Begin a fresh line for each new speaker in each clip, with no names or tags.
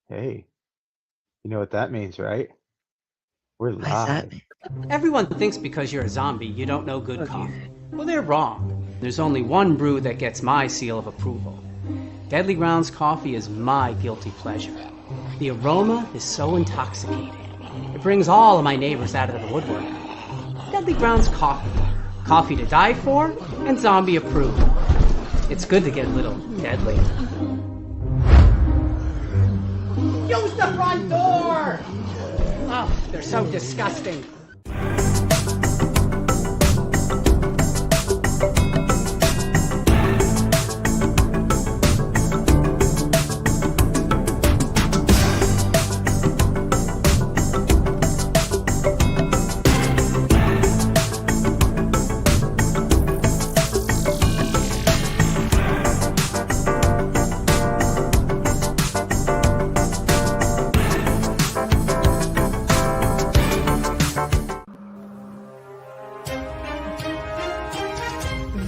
Hey, you know what that means, right? We're
Why is that?
live.
Everyone thinks because you're a zombie, you don't know good coffee. Well, they're wrong. There's only one brew that gets my seal of approval. Deadly Grounds coffee is my guilty pleasure. The aroma is so intoxicating. It brings all of my neighbors out of the woodwork. Deadly Grounds coffee. Coffee to die for and zombie approved. It's good to get a little deadly. Use the front door! Oh, they're so disgusting.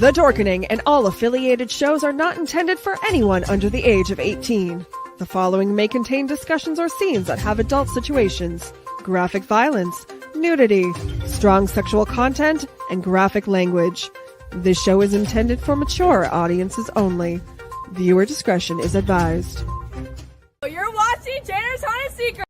The Dorkening and all affiliated shows are not intended for anyone under the age of 18. The following may contain discussions or scenes that have adult situations, graphic violence, nudity, strong sexual content, and graphic language. This show is intended for mature audiences only. Viewer discretion is advised.
You're watching Janner's Haunted Secret.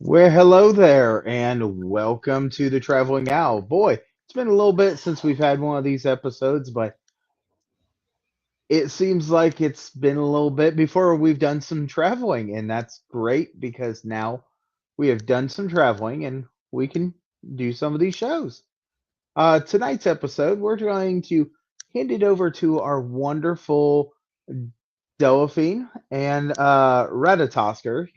Well, hello there, and welcome to the Traveling Owl. Boy, it's been a little bit since we've had one of these episodes, but it seems like it's been a little bit before we've done some traveling, and that's great because now we have done some traveling and we can do some of these shows. Tonight's episode, we're going to hand it over to our wonderful Delphine and Ratatosker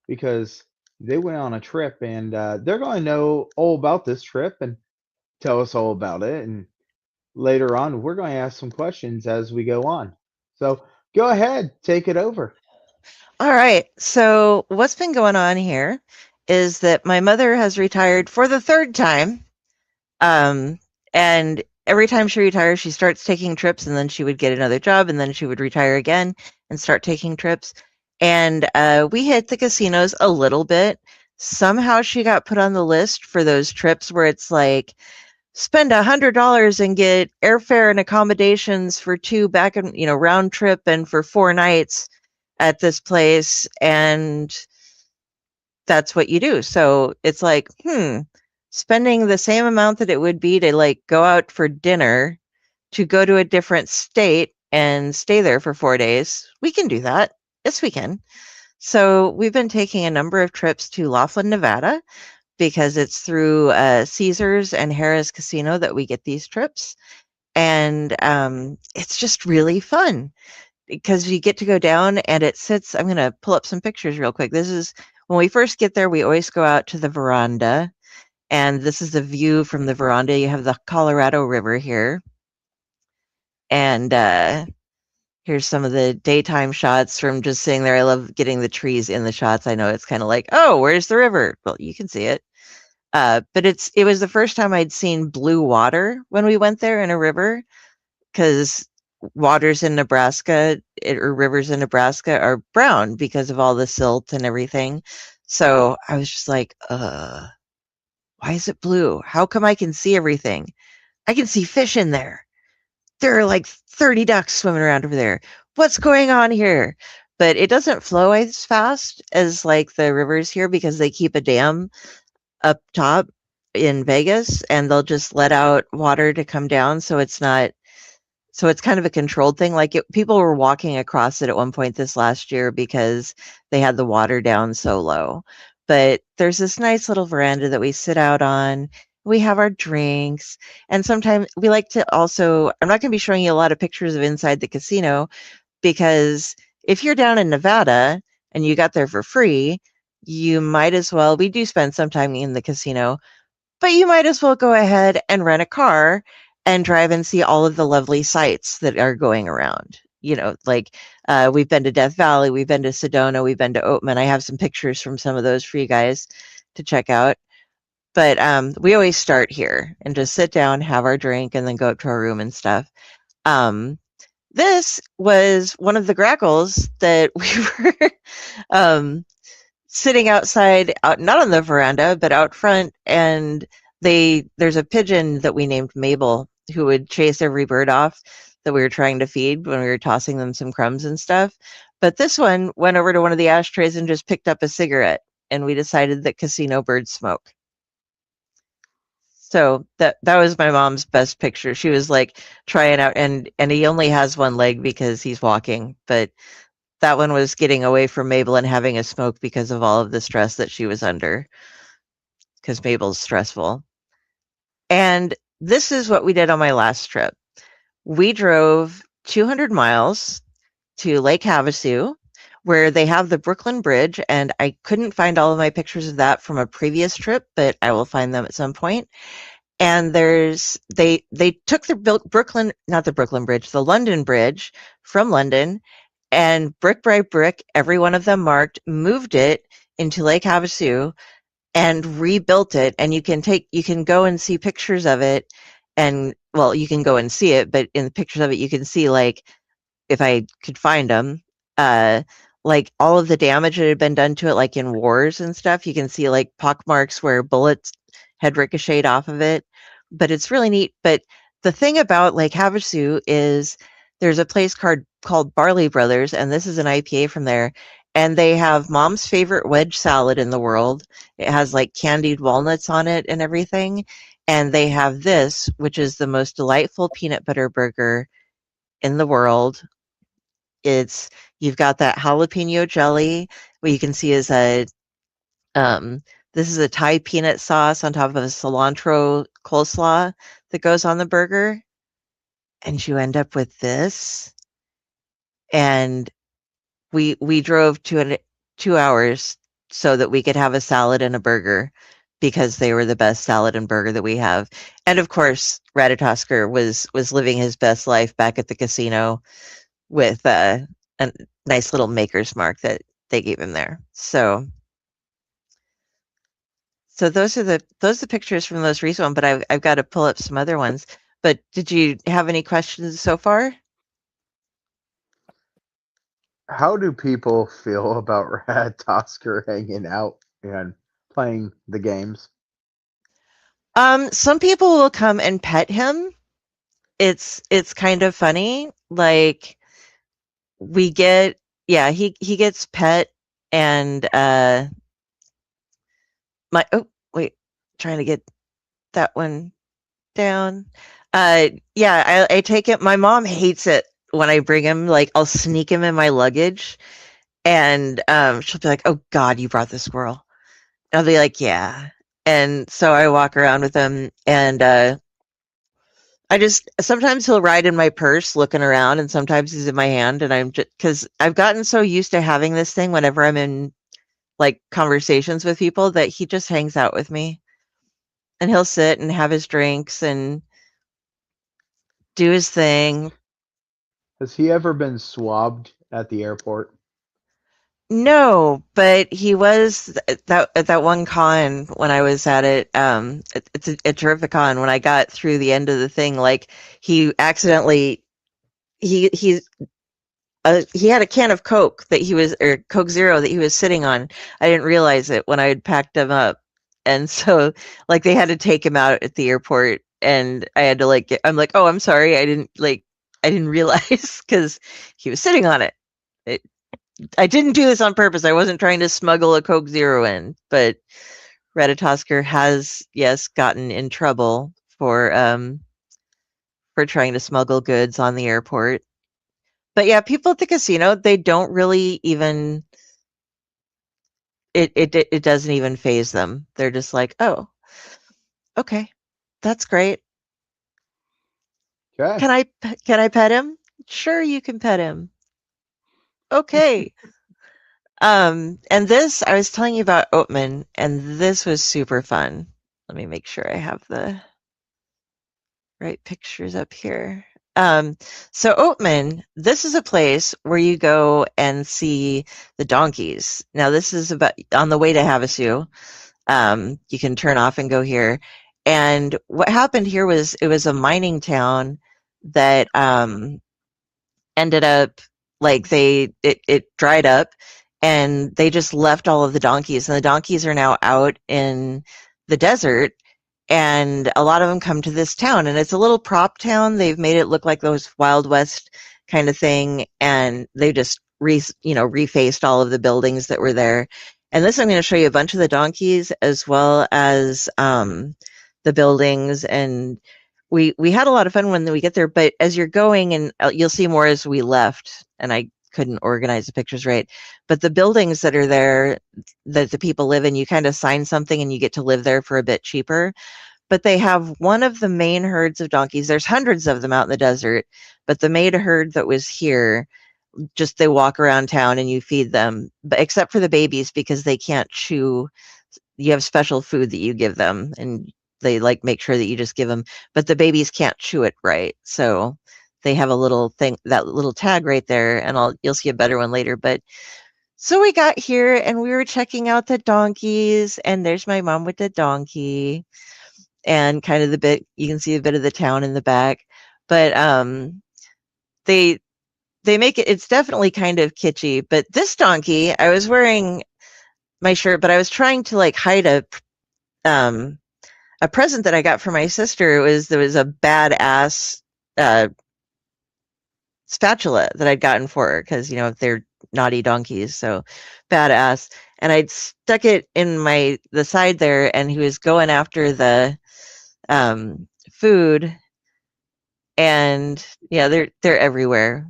because they went on a trip and they're going to know all about this trip and tell us all about it. And later on, we're going to ask some questions as we go on. So go ahead, take it over.
All right. So what's been going on here is that my mother has retired for the third time. And every time she retires, she starts taking trips and then she would get another job and then she would retire again and start taking trips. And we hit the casinos a little bit. Somehow she got put on the list for those trips where it's like, spend $100 and get airfare and accommodations for two back and, round trip and for 4 nights at this place. And that's what you do. So it's like, spending the same amount that it would be to like go out for dinner to go to a different state and stay there for 4 days. We can do that. Yes, we can. So we've been taking a number of trips to Laughlin, Nevada, because it's through Caesars and Harrah's Casino that we get these trips. And it's just really fun because you get to go down and it sits. I'm going to pull up some pictures real quick. This is when we first get there, we always go out to the veranda. And this is the view from the veranda. You have the Colorado River here. And here's some of the daytime shots from just sitting there. I love getting the trees in the shots. I know it's kind of like, oh, where's the river? Well, you can see it. But it was the first time I'd seen blue water when we went there in a river, because waters in Nebraska or rivers in Nebraska are brown because of all the silt and everything. So I was just like, why is it blue? How come I can see everything? I can see fish in there. There are like 30 ducks swimming around over there. What's going on here? But it doesn't flow as fast as like the rivers here because they keep a dam up top in Vegas and they'll just let out water to come down. So it's kind of a controlled thing. Like people were walking across it at one point this last year because they had the water down so low. But there's this nice little veranda that we sit out on. We have our drinks. And sometimes we like to also, I'm not going to be showing you a lot of pictures of inside the casino because if you're down in Nevada and you got there for free, you might as well, we do spend some time in the casino, but you might as well go ahead and rent a car and drive and see all of the lovely sights that are going around. Like we've been to Death Valley, we've been to Sedona, we've been to Oatman. I have some pictures from some of those for you guys to check out. But we always start here and just sit down, have our drink, and then go up to our room and stuff. This was one of the grackles that we were sitting outside, not on the veranda, but out front. And there's a pigeon that we named Mabel who would chase every bird off that we were trying to feed when we were tossing them some crumbs and stuff. But this one went over to one of the ashtrays and just picked up a cigarette. And we decided that casino birds smoke. So that was my mom's best picture. She was like trying out, and he only has one leg because he's walking, but that one was getting away from Mabel and having a smoke because of all of the stress that she was under, because Mabel's stressful. And this is what we did on my last trip. We drove 200 miles to Lake Havasu, where they have the Brooklyn Bridge, and I couldn't find all of my pictures of that from a previous trip, but I will find them at some point. And they took the London Bridge from London, and brick by brick, every one of them marked, moved it into Lake Havasu and rebuilt it. And you can go and see pictures of it. And well, you can go and see it, but in the pictures of it, you can see, like, if I could find them, like all of the damage that had been done to it, like in wars and stuff. You can see like pockmarks where bullets had ricocheted off of it, but it's really neat. But the thing about Lake Havasu is there's a place called Barley Brothers, and this is an IPA from there, and they have mom's favorite wedge salad in the world. It has like candied walnuts on it and everything, and they have this, which is the most delightful peanut butter burger in the world. You've got that jalapeno jelly, what you can see is this is a Thai peanut sauce on top of a cilantro coleslaw that goes on the burger. And you end up with this. And we drove 2 hours so that we could have a salad and a burger because they were the best salad and burger that we have. And of course, Ratatosker was living his best life back at the casino with a nice little maker's mark that they gave him there. So those are the pictures from the most recent one, but I've got to pull up some other ones. But did you have any questions so far?
How do people feel about Ratatosker hanging out and playing the games?
Some people will come and pet him. It's kind of funny. Like he gets pet, and trying to get that one down. I take it. My mom hates it when I bring him. Like, I'll sneak him in my luggage, and she'll be like, "Oh God, you brought the squirrel." And I'll be like, "Yeah." And so I walk around with him, and sometimes he'll ride in my purse looking around, and sometimes he's in my hand, and I'm just, because I've gotten so used to having this thing whenever I'm in like conversations with people that he just hangs out with me, and he'll sit and have his drinks and do his thing.
Has he ever been swabbed at the airport?
No, but he was at that one con when I was at it. It's a terrific con. When I got through the end of the thing, like he accidentally he had a can of Coke or Coke Zero that he was sitting on. I didn't realize it when I had packed him up, and so like they had to take him out at the airport, and I had to I'm like, oh, I'm sorry, I didn't realize because he was sitting on it. I didn't do this on purpose. I wasn't trying to smuggle a Coke Zero in, but Ratatosker has, yes, gotten in trouble for trying to smuggle goods on the airport. But yeah, people at the casino, they don't really even it doesn't even faze them. They're just like, "Oh, okay." That's great.
Okay.
Can I pet him? Sure, you can pet him. Okay. And this, I was telling you about Oatman, and this was super fun. Let me make sure I have the right pictures up here. So Oatman, this is a place where you go and see the donkeys. Now, this is about on the way to Havasu. You can turn off and go here. And what happened here was it was a mining town that ended up like it dried up, and they just left all of the donkeys, and the donkeys are now out in the desert, and a lot of them come to this town, and it's a little prop town. They've made it look like those Wild West kind of thing, and they just refaced all of the buildings that were there. And this, I'm going to show you a bunch of the donkeys as well as the buildings, and we had a lot of fun when we get there. But as you're going, and you'll see more as we left, and I couldn't organize the pictures right, but the buildings that are there that the people live in, you kind of sign something and you get to live there for a bit cheaper. But they have one of the main herds of donkeys. There's hundreds of them out in the desert, but the main herd that was here, just they walk around town and you feed them, but except for the babies, because they can't chew. You have special food that you give them, and they like make sure that you just give them, but the babies can't chew it right. So they have a little thing, that little tag right there, and you'll see a better one later. But so we got here and we were checking out the donkeys, and there's my mom with the donkey, and kind of you can see a bit of the town in the back. But they make it's definitely kind of kitschy. But this donkey, I was wearing my shirt, but I was trying to like hide a present that I got for my sister. There was a badass spatula that I'd gotten for her, because they're naughty donkeys, so badass. And I'd stuck it in the side there, and he was going after the food, and yeah, they're everywhere.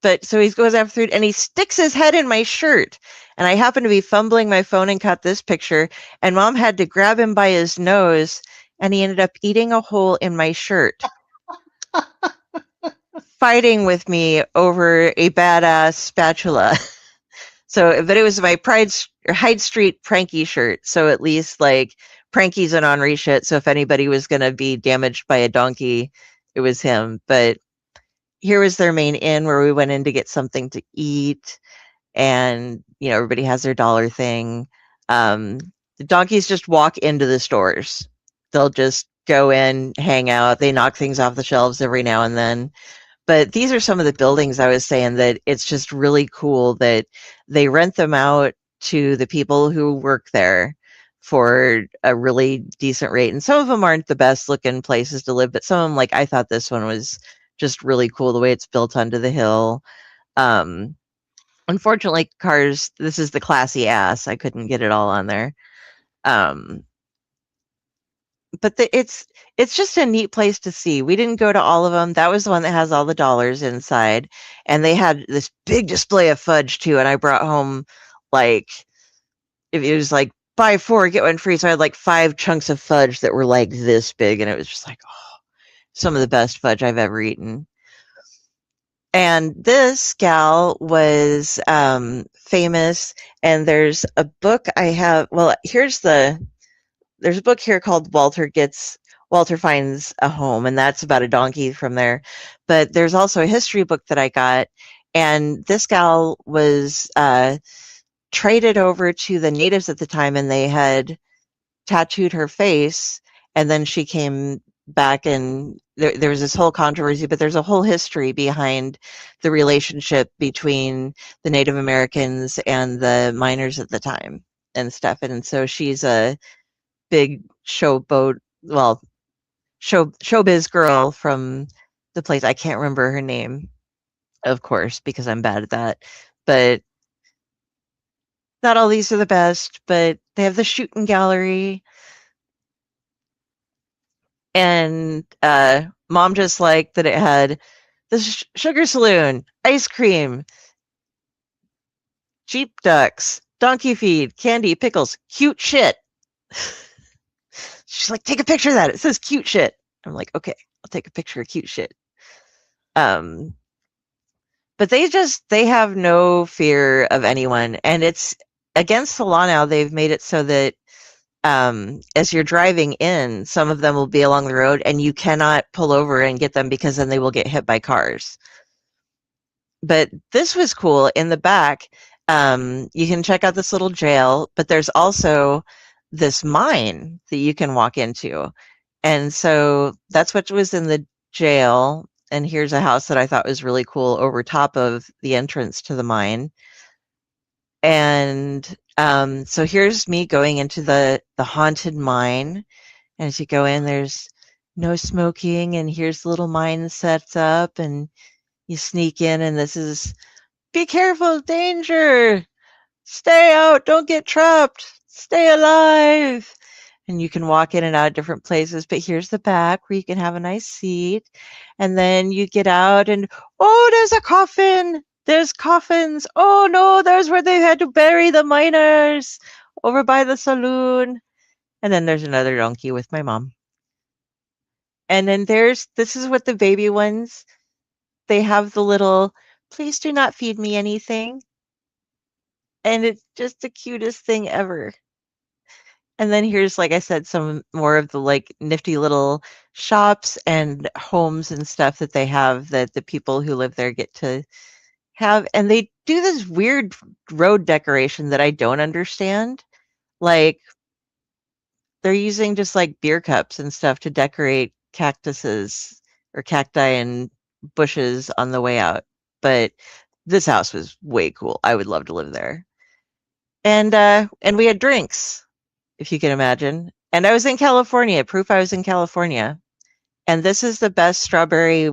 But so he goes after food, and he sticks his head in my shirt, and I happened to be fumbling my phone and caught this picture, and Mom had to grab him by his nose, and he ended up eating a hole in my shirt. Fighting with me over a badass spatula. So, but it was my Hyde Street Pranky shirt, so at least like Pranky's an Henri shit, so if anybody was going to be damaged by a donkey, it was him. But here was their main inn where we went in to get something to eat, and everybody has their dollar thing. The donkeys just walk into the stores. They'll just go in, hang out. They knock things off the shelves every now and then. But these are some of the buildings I was saying that it's just really cool that they rent them out to the people who work there for a really decent rate. And some of them aren't the best looking places to live, but some of them, like I thought this one was just really cool, the way it's built onto the hill. Unfortunately, cars, this is the classy ass. I couldn't get it all on there. But it's just a neat place to see. We didn't go to all of them. That was the one that has all the dollars inside, and they had this big display of fudge too. And I brought home like it was like buy 4 get 1 free. So I had like 5 chunks of fudge that were like this big, and it was just like some of the best fudge I've ever eaten. And this gal was famous, and there's a book I have. Well, there's a book here called Walter Finds a Home, and that's about a donkey from there. But there's also a history book that I got, and this gal was traded over to the natives at the time, and they had tattooed her face, and then she came back, and there was this whole controversy, but there's a whole history behind the relationship between the Native Americans and the miners at the time and stuff. And so she's a big showbiz girl from the place. I can't remember her name, of course, because I'm bad at that. But not all these are the best, but they have the shooting gallery. And Mom just liked that it had the sugar saloon, ice cream, sheep ducks, donkey feed, candy, pickles, cute shit. She's like, take a picture of that. It says cute shit. I'm like, okay, I'll take a picture of cute shit. But they have no fear of anyone. And it's against the law now. They've made it so that as you're driving in, some of them will be along the road and you cannot pull over and get them because then they will get hit by cars. But this was cool. In the back, you can check out this little jail, but there's also this mine that you can walk into. And so that's what was in the jail. And here's a house that I thought was really cool over top of the entrance to the mine. And so here's me going into the haunted mine. And as you go in, there's no smoking. And here's the little mine sets up. And you sneak in, and this is, be careful, danger. Stay out, don't get trapped. Stay alive. And you can walk in and out of different places. But here's the back where you can have a nice seat. And then you get out, and oh, there's a coffin. There's coffins. Oh no, there's where they had to bury the miners over by the saloon. And then there's another donkey with my mom. And then this is what the baby ones, they have the little, please do not feed me anything. And it's just the cutest thing ever. And then here's, like I said, some more of the like nifty little shops and homes and stuff that they have that the people who live there get to have. And they do this weird road decoration that I don't understand. Like they're using just like beer cups and stuff to decorate cactuses or cacti and bushes on the way out. But this house was way cool. I would love to live there. And we had drinks, if you can imagine. And I was in California, proof I was in California. And this is the best strawberry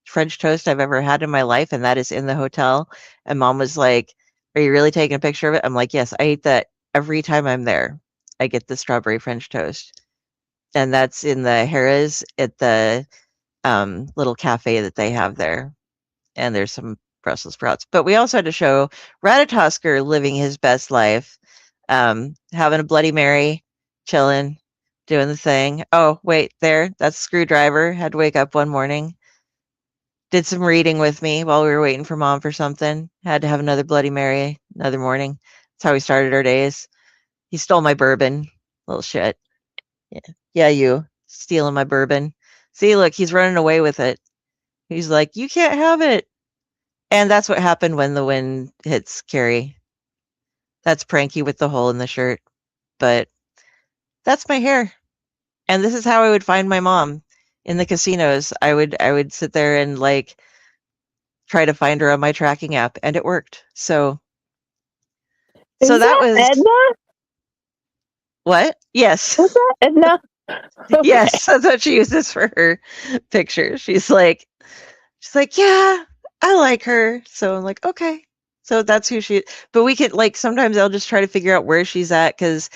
French toast I've ever had in my life, and that is in the hotel. And Mom was like, are you really taking a picture of it? I'm like, yes, I eat that every time I'm there. I get the strawberry French toast. And that's in the Harrah's at the little cafe that they have there. And there's some Brussels sprouts. But we also had to show Ratatosker living his best life, having a Bloody Mary, chilling, doing the thing. Oh, wait, that's Screwdriver. Had to wake up one morning. Did some reading with me while we were waiting for Mom for something. Had to have another Bloody Mary another morning. That's how we started our days. He stole my bourbon. Little shit. Yeah, you stealing my bourbon. See, look, he's running away with it. He's like, you can't have it. And that's what happened when the wind hits Carrie. That's Pranky with the hole in the shirt. But that's my hair. And this is how I would find my mom in the casinos. I would sit there and like try to find her on my tracking app, and it worked. So that was
Edna?
What? Yes.
Was that Edna? Okay.
Yes, that's what she uses for her picture. She's like, yeah, I like her. So I'm like, okay. So that's who she. But we could like sometimes I'll just try to figure out where she's at because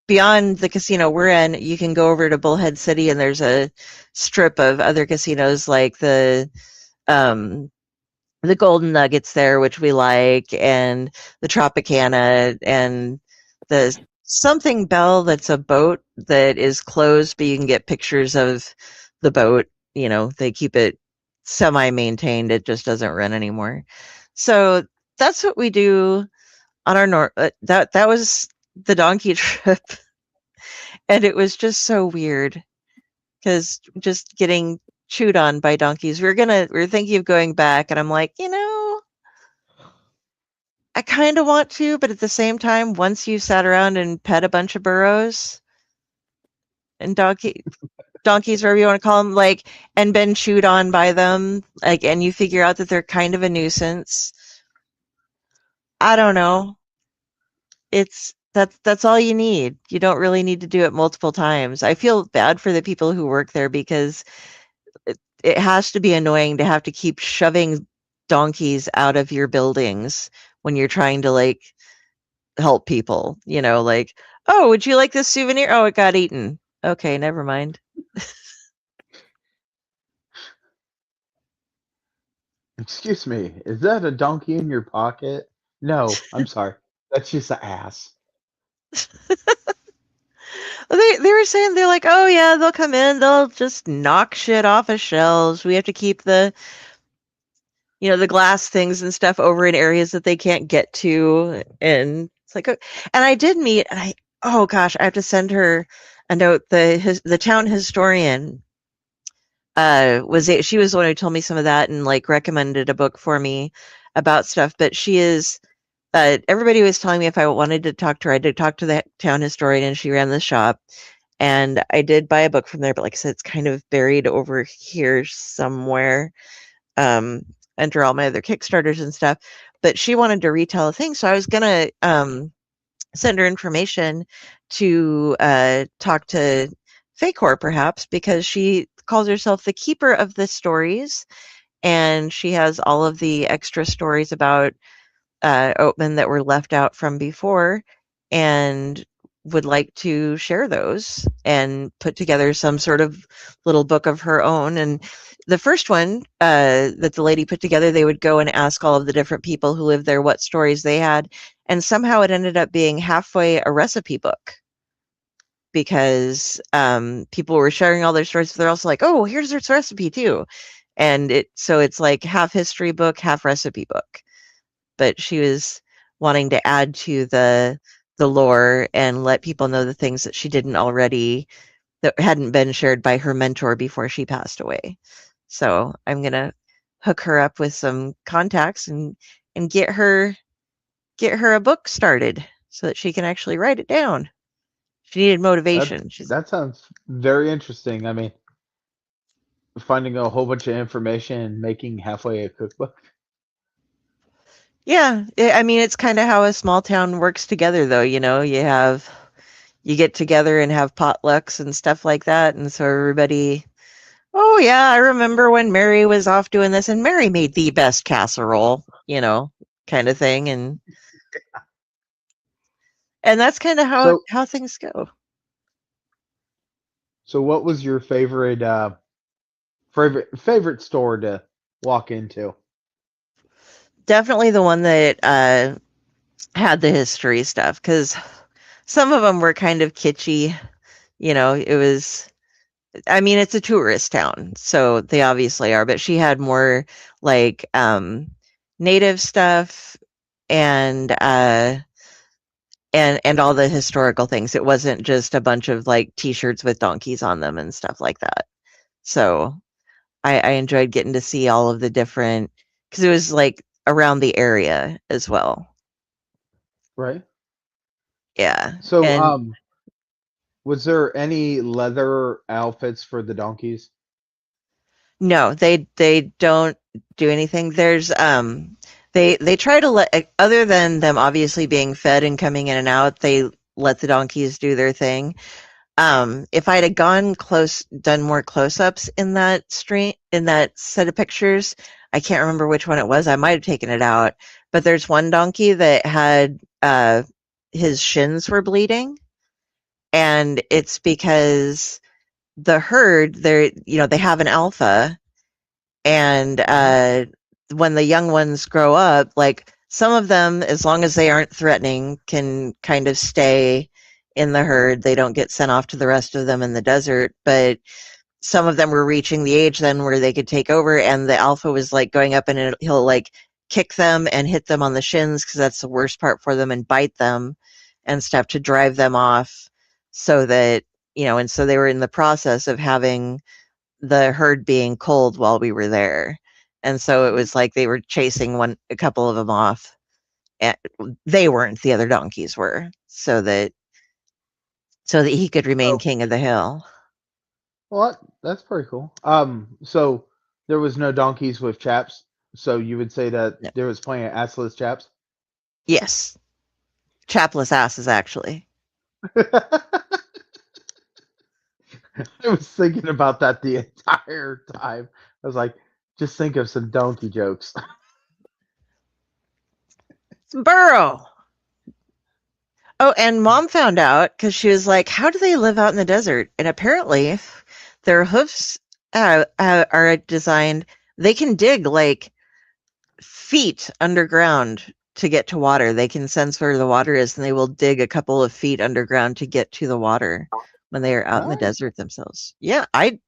beyond the casino we're in, you can go over to Bullhead City and there's a strip of other casinos like the Golden Nuggets there, which we like, and the Tropicana and the something Bell that's a boat that is closed, but you can get pictures of the boat. You know, they keep it semi-maintained. It just doesn't run anymore. So that's what we do on our that was the donkey trip. And it was just so weird because just getting chewed on by donkeys. We're thinking of going back, and I'm like, I kind of want to, but at the same time, once you sat around and pet a bunch of burros and donkeys, whatever you want to call them, like, and been chewed on by them, like, and you figure out that they're kind of a nuisance. I don't know. That's all you need. You don't really need to do it multiple times. I feel bad for the people who work there because it has to be annoying to have to keep shoving donkeys out of your buildings when you're trying to like help people, like, oh, would you like this souvenir? Oh, it got eaten. Okay, never mind.
Excuse me, is that a donkey in your pocket? No, I'm sorry. That's just an ass.
They were saying they're like, oh yeah, they'll come in, they'll just knock shit off of shelves. We have to keep the the glass things and stuff over in areas that they can't get to, and it's like, and I did meet, and oh gosh, I have to send her a note. The town historian she was the one who told me some of that and like recommended a book for me about stuff. But she is everybody was telling me if I wanted to talk to her, I did talk to the town historian, and she ran the shop. And I did buy a book from there, but like I said, it's kind of buried over here somewhere, under all my other Kickstarters and stuff. But she wanted to retell a thing, so I was gonna send her information to talk to Facor perhaps, because she calls herself the keeper of the stories, and she has all of the extra stories about Oatman that were left out from before, and would like to share those and put together some sort of little book of her own. And the first one that the lady put together, they would go and ask all of the different people who lived there what stories they had, and somehow it ended up being halfway a recipe book, because people were sharing all their stories, but they're also like, oh, here's this recipe too. And it's like half history book, half recipe book. But she was wanting to add to the lore and let people know the things that she didn't already, that hadn't been shared by her mentor before she passed away. So I'm gonna hook her up with some contacts and get her a book started so that she can actually write it down. She needed motivation.
That sounds very interesting. I mean, finding a whole bunch of information and making halfway a cookbook.
Yeah, I mean, it's kind of how a small town works together, though. You get together and have potlucks and stuff like that, and so everybody, oh yeah, I remember when Mary was off doing this, and Mary made the best casserole, kind of thing, and that's kind of how things go.
So, what was your favorite store to walk into?
Definitely the one that had the history stuff, because some of them were kind of kitschy. It was, I mean, it's a tourist town, so they obviously are, but she had more like native stuff and all the historical things. It wasn't just a bunch of like t-shirts with donkeys on them and stuff like that. So I enjoyed getting to see all of the different, because it was like around the area as well.
Right.
Yeah.
So,
And
was there any leather outfits for the donkeys?
no, they don't do anything. There's they try to let, other than them obviously being fed and coming in and out, they let the donkeys do their thing. If I'd have done more close-ups in that set of pictures, I can't remember which one it was. I might have taken it out, but there's one donkey that had his shins were bleeding, and it's because the herd, they have an alpha, and when the young ones grow up, like some of them, as long as they aren't threatening, can kind of stay in the herd. They don't get sent off to the rest of them in the desert, but some of them were reaching the age then where they could take over, and the alpha was like going up, and he'll like kick them and hit them on the shins, because that's the worst part for them, and bite them and stuff to drive them off, so that and so they were in the process of having the herd being cold while we were there. And so it was like they were chasing a couple of them off, and they weren't, the other donkeys were, so that he could remain
Oh,
king of the hill.
well, that's pretty cool. So there was no donkeys with chaps. So you would say that
No.
there was plenty of assless chaps.
Yes. Chapless asses, actually.
I was thinking about that the entire time. I was like, just think of some donkey jokes.
Burrow. Oh, and Mom found out, because she was like, how do they live out in the desert? And apparently their hoofs are designed, they can dig like feet underground to get to water. They can sense where the water is, and they will dig a couple of feet underground to get to the water when they are out in the
Nice.
desert themselves. Yeah, I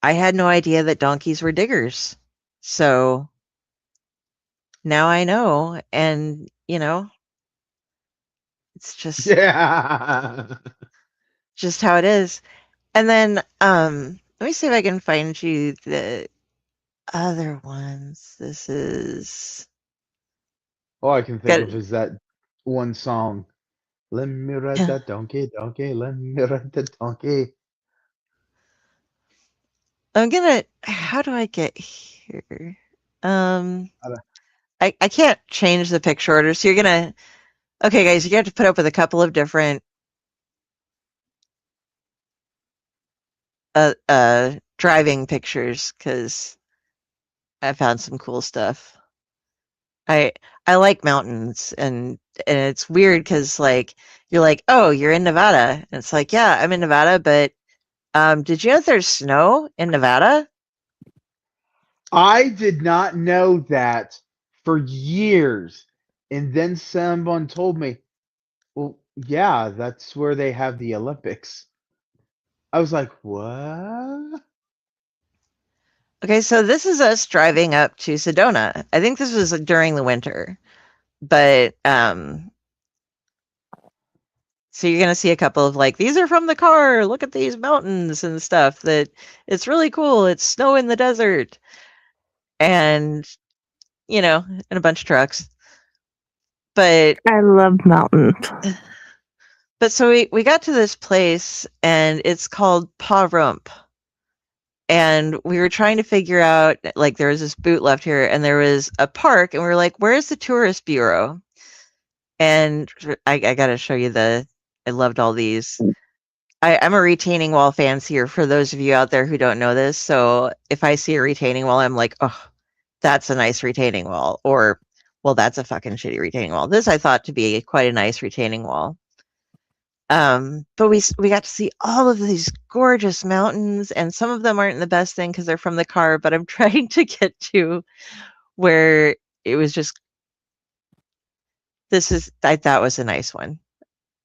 had no idea that donkeys were diggers. So now I know, and it's just how it is. And then let me see if I can find you the other ones. This is
All I can think
got
of is that one song. Let me ride that donkey, donkey. Let me ride that donkey.
I'm gonna. How do I get here?
I don't-
I can't change the picture order, so you're gonna. Okay, guys, you have to put up with a couple of different driving pictures because I found some cool stuff. I like mountains, and it's weird because like you're like, oh, you're in Nevada, and it's like, yeah, I'm in Nevada, but did you know there's snow in Nevada?
I did not know that for years. And then someone told me, well, yeah, that's where they have the Olympics. I was like, what?
Okay, so this is us driving up to Sedona. I think this was during the winter, but so you're gonna see a couple of like, these are from the car. Look at these mountains and stuff. That it's really cool. It's snow in the desert, and and a bunch of trucks. But
I love mountains.
so we got to this place, and it's called Pa Rump. And we were trying to figure out, like, there was this boot left here, and there was a park, and we were like, where's the tourist bureau? And I got to show you I loved all these. I'm a retaining wall fancier for those of you out there who don't know this. So if I see a retaining wall, I'm like, oh, that's a nice retaining wall. Or, well, that's a fucking shitty retaining wall. This I thought to be quite a nice retaining wall. But we got to see all of these gorgeous mountains, and some of them aren't the best thing because they're from the car, but I'm trying to get to where it was just, I thought was a nice one.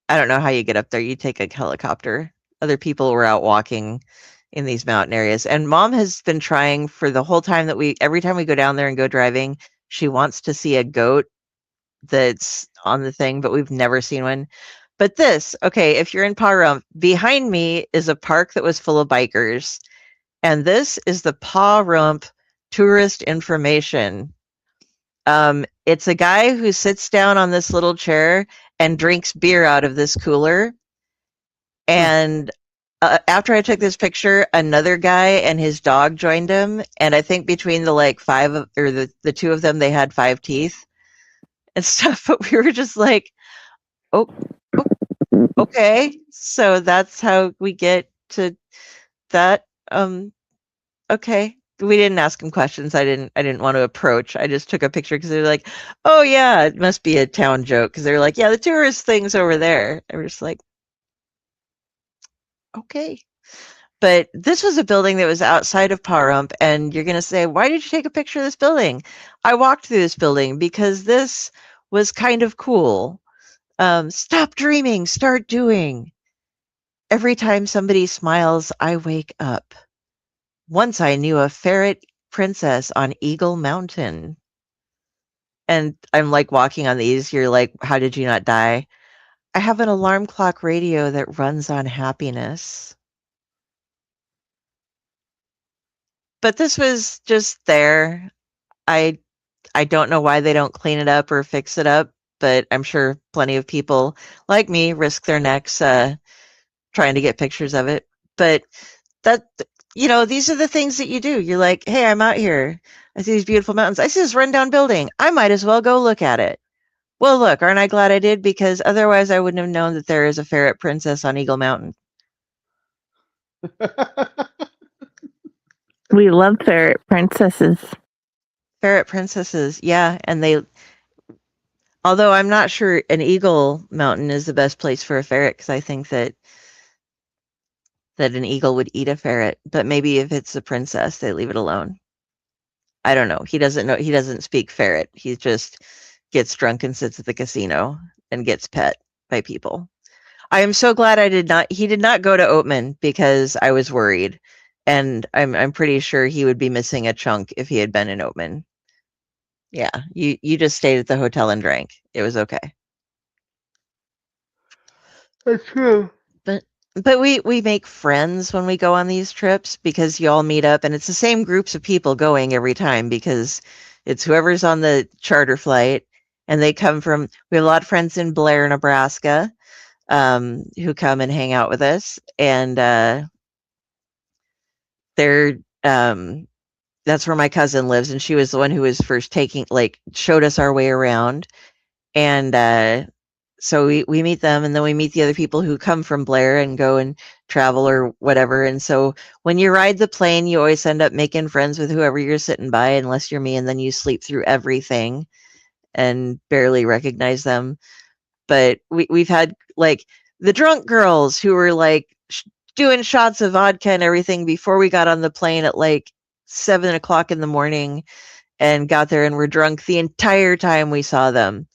I don't know how you get up there. You take a helicopter. Other people were out walking in these mountain areas. And Mom has been trying for the whole time that every time we go down there and go driving, she wants to see a goat that's on the thing, but we've never seen one. But okay, if you're in Pahrump, behind me is a park that was full of bikers. And this is the Pahrump tourist information. It's a guy who sits down on this little chair and drinks beer out of this cooler. And after I took this picture, another guy and his dog joined him. And I think between the like the two of them, they had 5 teeth and stuff. But we were just like, oh, okay. So that's how we get to that. Okay. We didn't ask him questions. I didn't want to approach. I just took a picture because they're like, oh yeah, it must be a town joke. Because they're like, yeah, the tourist thing's over there. I was just like, okay. But this was a building that was outside of Pahrump, and you're going to say, why did you take a picture of this building? I walked through this building because this was kind of cool. Stop dreaming, start doing. Every time somebody smiles, I wake up. Once I knew a ferret princess on Eagle Mountain. And I'm like walking on these. You're like, how did you not die? I have an alarm clock radio that runs on happiness. But this was just there. I don't know why they don't clean it up or fix it up, but I'm sure plenty of people like me risk their necks trying to get pictures of it. But these are the things that you do. You're like, hey, I'm out here. I see these beautiful mountains. I see this rundown building. I might as well go look at it. Well, look, aren't I glad I did? Because otherwise I wouldn't have known that there is a ferret princess on Eagle Mountain.
We love ferret princesses.
Ferret princesses, yeah. And although I'm not sure an Eagle Mountain is the best place for a ferret, because I think that an eagle would eat a ferret, but maybe if it's a princess, they leave it alone. I don't know. He doesn't know. He doesn't speak ferret. He's just gets drunk and sits at the casino and gets pet by people. I am so glad he did not go to Oatman because I was worried. And I'm pretty sure he would be missing a chunk if he had been in Oatman. Yeah, you just stayed at the hotel and drank. It was okay.
That's true.
But we make friends when we go on these trips because you all meet up and it's the same groups of people going every time because it's whoever's on the charter flight and they come from. We have a lot of friends in Blair, Nebraska, who come and hang out with us, and they're that's where my cousin lives, and she was the one who was first showed us our way around, and so we meet them, and then we meet the other people who come from Blair and go and travel or whatever. And so when you ride the plane, you always end up making friends with whoever you're sitting by, unless you're me, and then you sleep through everything and barely recognize them. But we've had like the drunk girls who were like doing shots of vodka and everything before we got on the plane at like 7:00 in the morning, and got there and were drunk the entire time we saw them.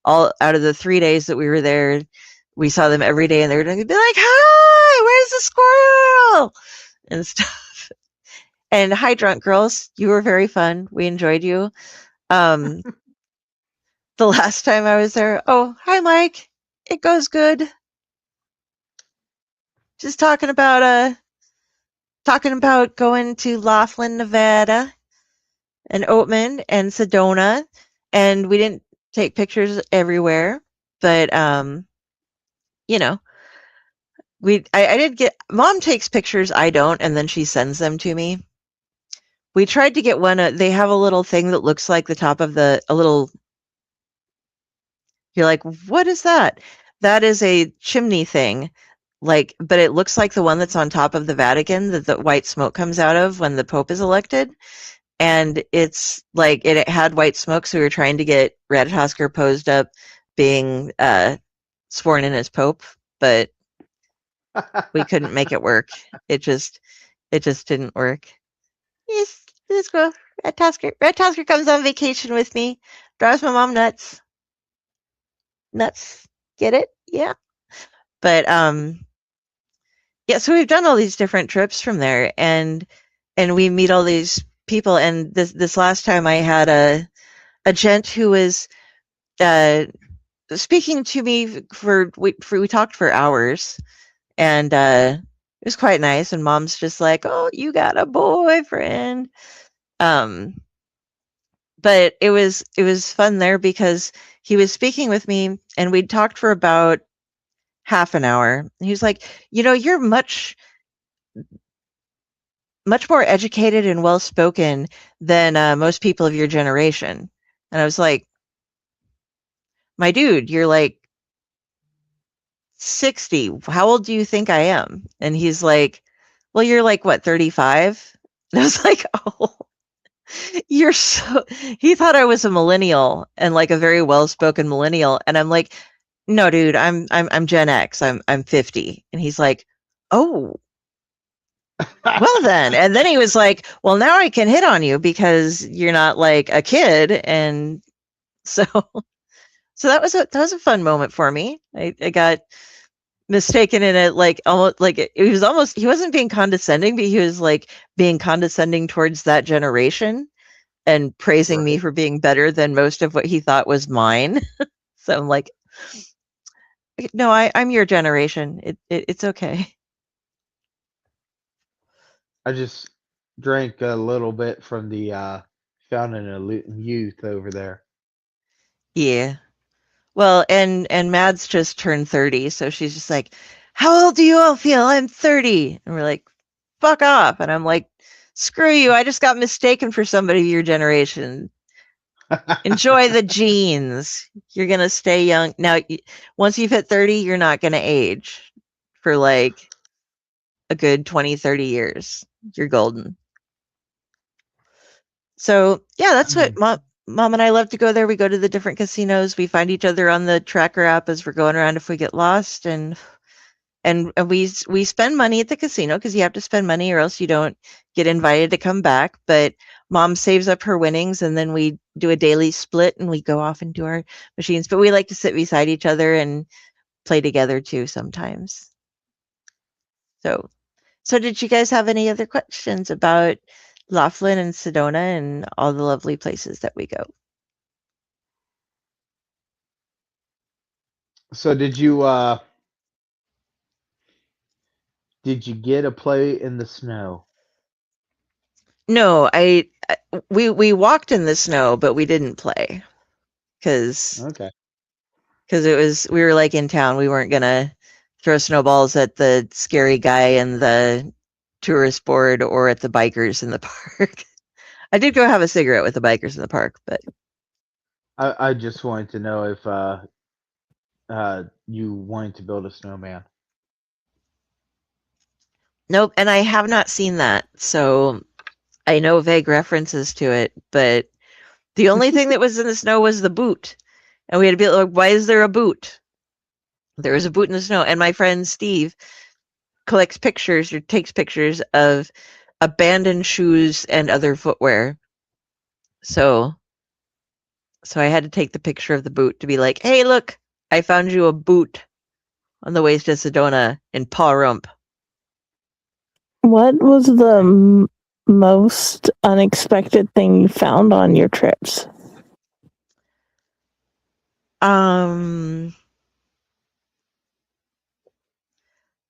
All out of the 3 days that we were there, we saw them every day, and they were going to be like, "Hi, where's the squirrel?" and stuff. And hi, drunk girls, you were very fun. We enjoyed you. The last time I was there, oh, hi, Mike. It goes good. Just talking about going to Laughlin, Nevada, and Oatman and Sedona, and we didn't take pictures everywhere, but you know, I did get. Mom takes pictures, I don't, and then she sends them to me. We tried to get one. They have a little thing that looks like the top of a little. You're like, what is that? That is a chimney thing, but it looks like the one that's on top of the Vatican that the white smoke comes out of when the Pope is elected. And it's like it had white smoke, so we were trying to get Ratatosker posed up being sworn in as Pope, but we couldn't make it work. It just didn't work. Yes, let's go. Ratatosker comes on vacation with me, drives my mom nuts. Nuts. Get it? Yeah. But yeah, so we've done all these different trips from there, and we meet all these people. And this last time I had a gent who was speaking to me we talked for hours, and it was quite nice. And Mom's just like, "Oh, you got a boyfriend." But it was fun there because he was speaking with me, and we'd talked for about half an hour. He was like, "You're much more educated and well spoken than most people of your generation." And I was like, "My dude, you're like 60. How old do you think I am?" And he's like, "Well, you're like what, 35?" And I was like, "Oh, you're so." He thought I was a millennial, and like a very well spoken millennial. And I'm like, "No, dude, I'm Gen X. I'm 50." And he's like, "Oh, well then." And then he was like, "Well, now I can hit on you because you're not like a kid." And so that was a fun moment for me. I got mistaken in it, like almost like he wasn't being condescending, but he was like being condescending towards that generation and praising me for being better than most of what he thought was mine. So I'm like, "No, I'm your generation. It's okay."
I just drank a little bit from the Fountain of Youth over there.
Yeah. Well, and Mads just turned 30, so she's just like, "How old do you all feel? I'm 30." And we're like, "Fuck off." And I'm like, "Screw you. I just got mistaken for somebody of your generation. Enjoy the genes. You're going to stay young." Now, once you've hit 30, you're not going to age for like a good 20, 30 years. You're golden. So, yeah, that's what Mom and I love to go there. We go to the different casinos. We find each other on the tracker app as we're going around if we get lost, and we spend money at the casino because you have to spend money or else you don't get invited to come back. But Mom saves up her winnings, and then we do a daily split and we go off and do our machines, but we like to sit beside each other and play together too sometimes. So did you guys have any other questions about Laughlin and Sedona and all the lovely places that we go?
So did you get a play in the snow?
No, we walked in the snow, but we didn't play because
Okay.
we were like in town. We weren't gonna throw snowballs at the scary guy in the tourist board or at the bikers in the park. I did go have a cigarette with the bikers in the park, but
I just wanted to know if you wanted to build a snowman.
nope. And I have not seen that, so I know vague references to it. But the only thing that was in the snow was the boot, and we had to be like, "Why is there a boot?" There was a boot in the snow, and my friend Steve collects pictures or takes pictures of abandoned shoes and other footwear. So I had to take the picture of the boot to be like, "Hey, look, I found you a boot on the way to Sedona in Paw Rump."
What was the most unexpected thing you found on your trips?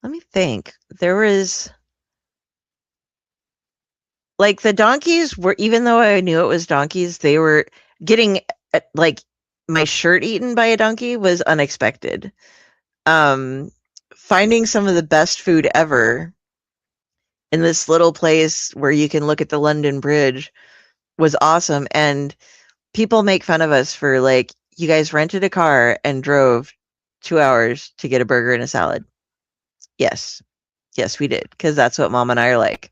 Let me think. There was like the donkeys were, even though I knew it was donkeys, they were getting like my shirt eaten by a donkey was unexpected. Finding some of the best food ever in this little place where you can look at the London Bridge was awesome. And people make fun of us for like, you guys rented a car and drove 2 hours to get a burger and a salad. Yes, we did, because that's what Mom and I are like.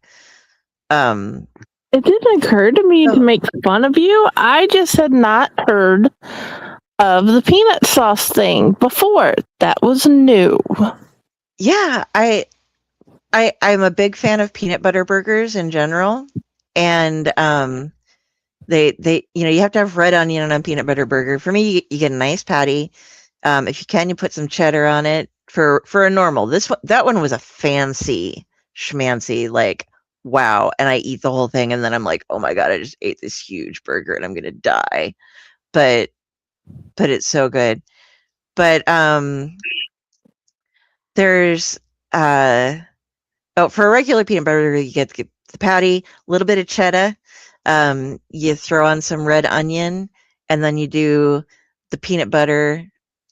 It didn't occur to me to make fun of you. I just had not heard of the peanut sauce thing before. That was new.
Yeah, I'm a big fan of peanut butter burgers in general, and they you have to have red onion on a peanut butter burger. For me, you get a nice patty. If you can, you put some cheddar on it for a normal. That one was a fancy schmancy, like wow. And I eat the whole thing, and then I'm like, oh my god, I just ate this huge burger, and I'm gonna die. But it's so good. But there's for a regular peanut butter burger, you get the patty, a little bit of cheddar. You throw on some red onion, and then you do the peanut butter.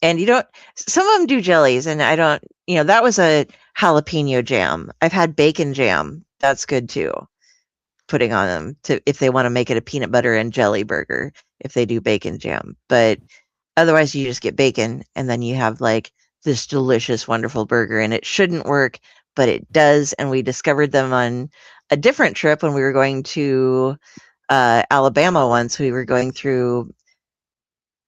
And you don't. Some of them do jellies, and I don't. That was a jalapeno jam. I've had bacon jam. That's good too. Putting on them if they want to make it a peanut butter and jelly burger, if they do bacon jam. But otherwise, you just get bacon, and then you have like this delicious, wonderful burger. And it shouldn't work, but it does. And we discovered them on a different trip when we were going to Alabama once. We were going through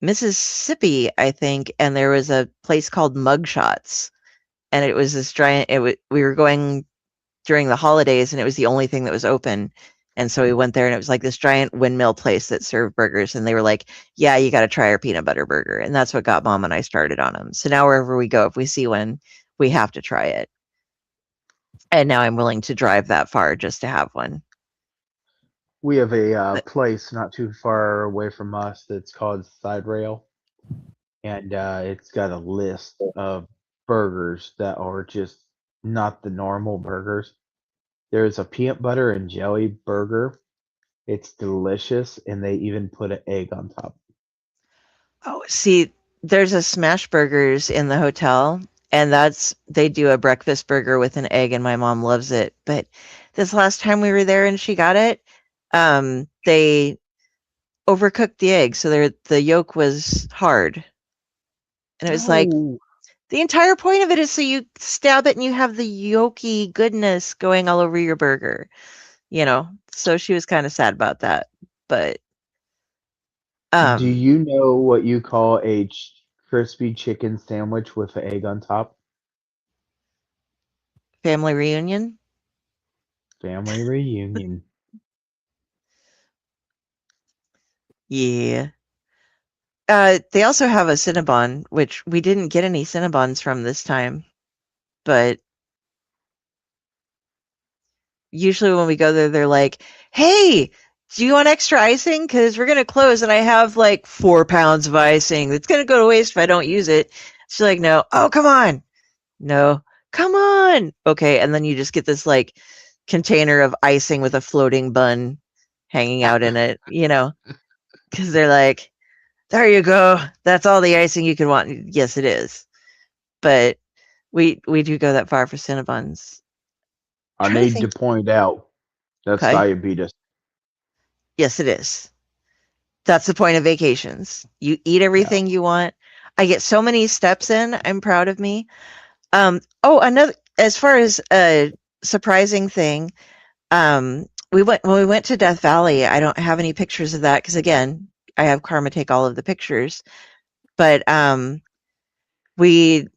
Mississippi, I think, and there was a place called Mugshots, and it was this giant. We were going during the holidays, and it was the only thing that was open. And so we went there, and it was like this giant windmill place that served burgers. And they were like, "Yeah, you got to try our peanut butter burger." And that's what got Mom and I started on them. So now wherever we go, if we see one, we have to try it. And now I'm willing to drive that far just to have one.
We have a place not too far away from us that's called Side Rail, and it's got a list of burgers that are just not the normal burgers. There's a peanut butter and jelly burger. It's delicious, and they even put an egg on top.
Oh, see, there's a Smash Burgers in the hotel, and they do a breakfast burger with an egg, and my mom loves it. But this last time we were there and she got it, they overcooked the egg, so the yolk was hard. And it was like,
Oh,
the entire point of it is so you stab it and you have the yolky goodness going all over your burger, So she was kind of sad about that. But
do you know what you call a crispy chicken sandwich with an egg on top?
family reunion?
Family reunion.
Yeah. They also have a Cinnabon, which we didn't get any Cinnabons from this time, but usually when we go there, they're like, "Hey, do you want extra icing? Because we're gonna close, and I have like 4 pounds of icing. It's gonna go to waste if I don't use it." She's like, "No, oh come on, no, come on, okay." And then you just get this like container of icing with a floating bun hanging out in it, because they're like, "There you go. That's all the icing you could want." Yes, it is, but we do go that far for Cinnabons.
I
Trying to
need to
think.
point out that's
Okay,
diabetes.
yes, it is. That's the point of vacations. You eat
Yeah.
everything you want. I get so many steps in. I'm proud of me. Another as far as a surprising thing, we went when we went to Death Valley. I don't have any pictures of that because again, I have Karma take all of the pictures. But we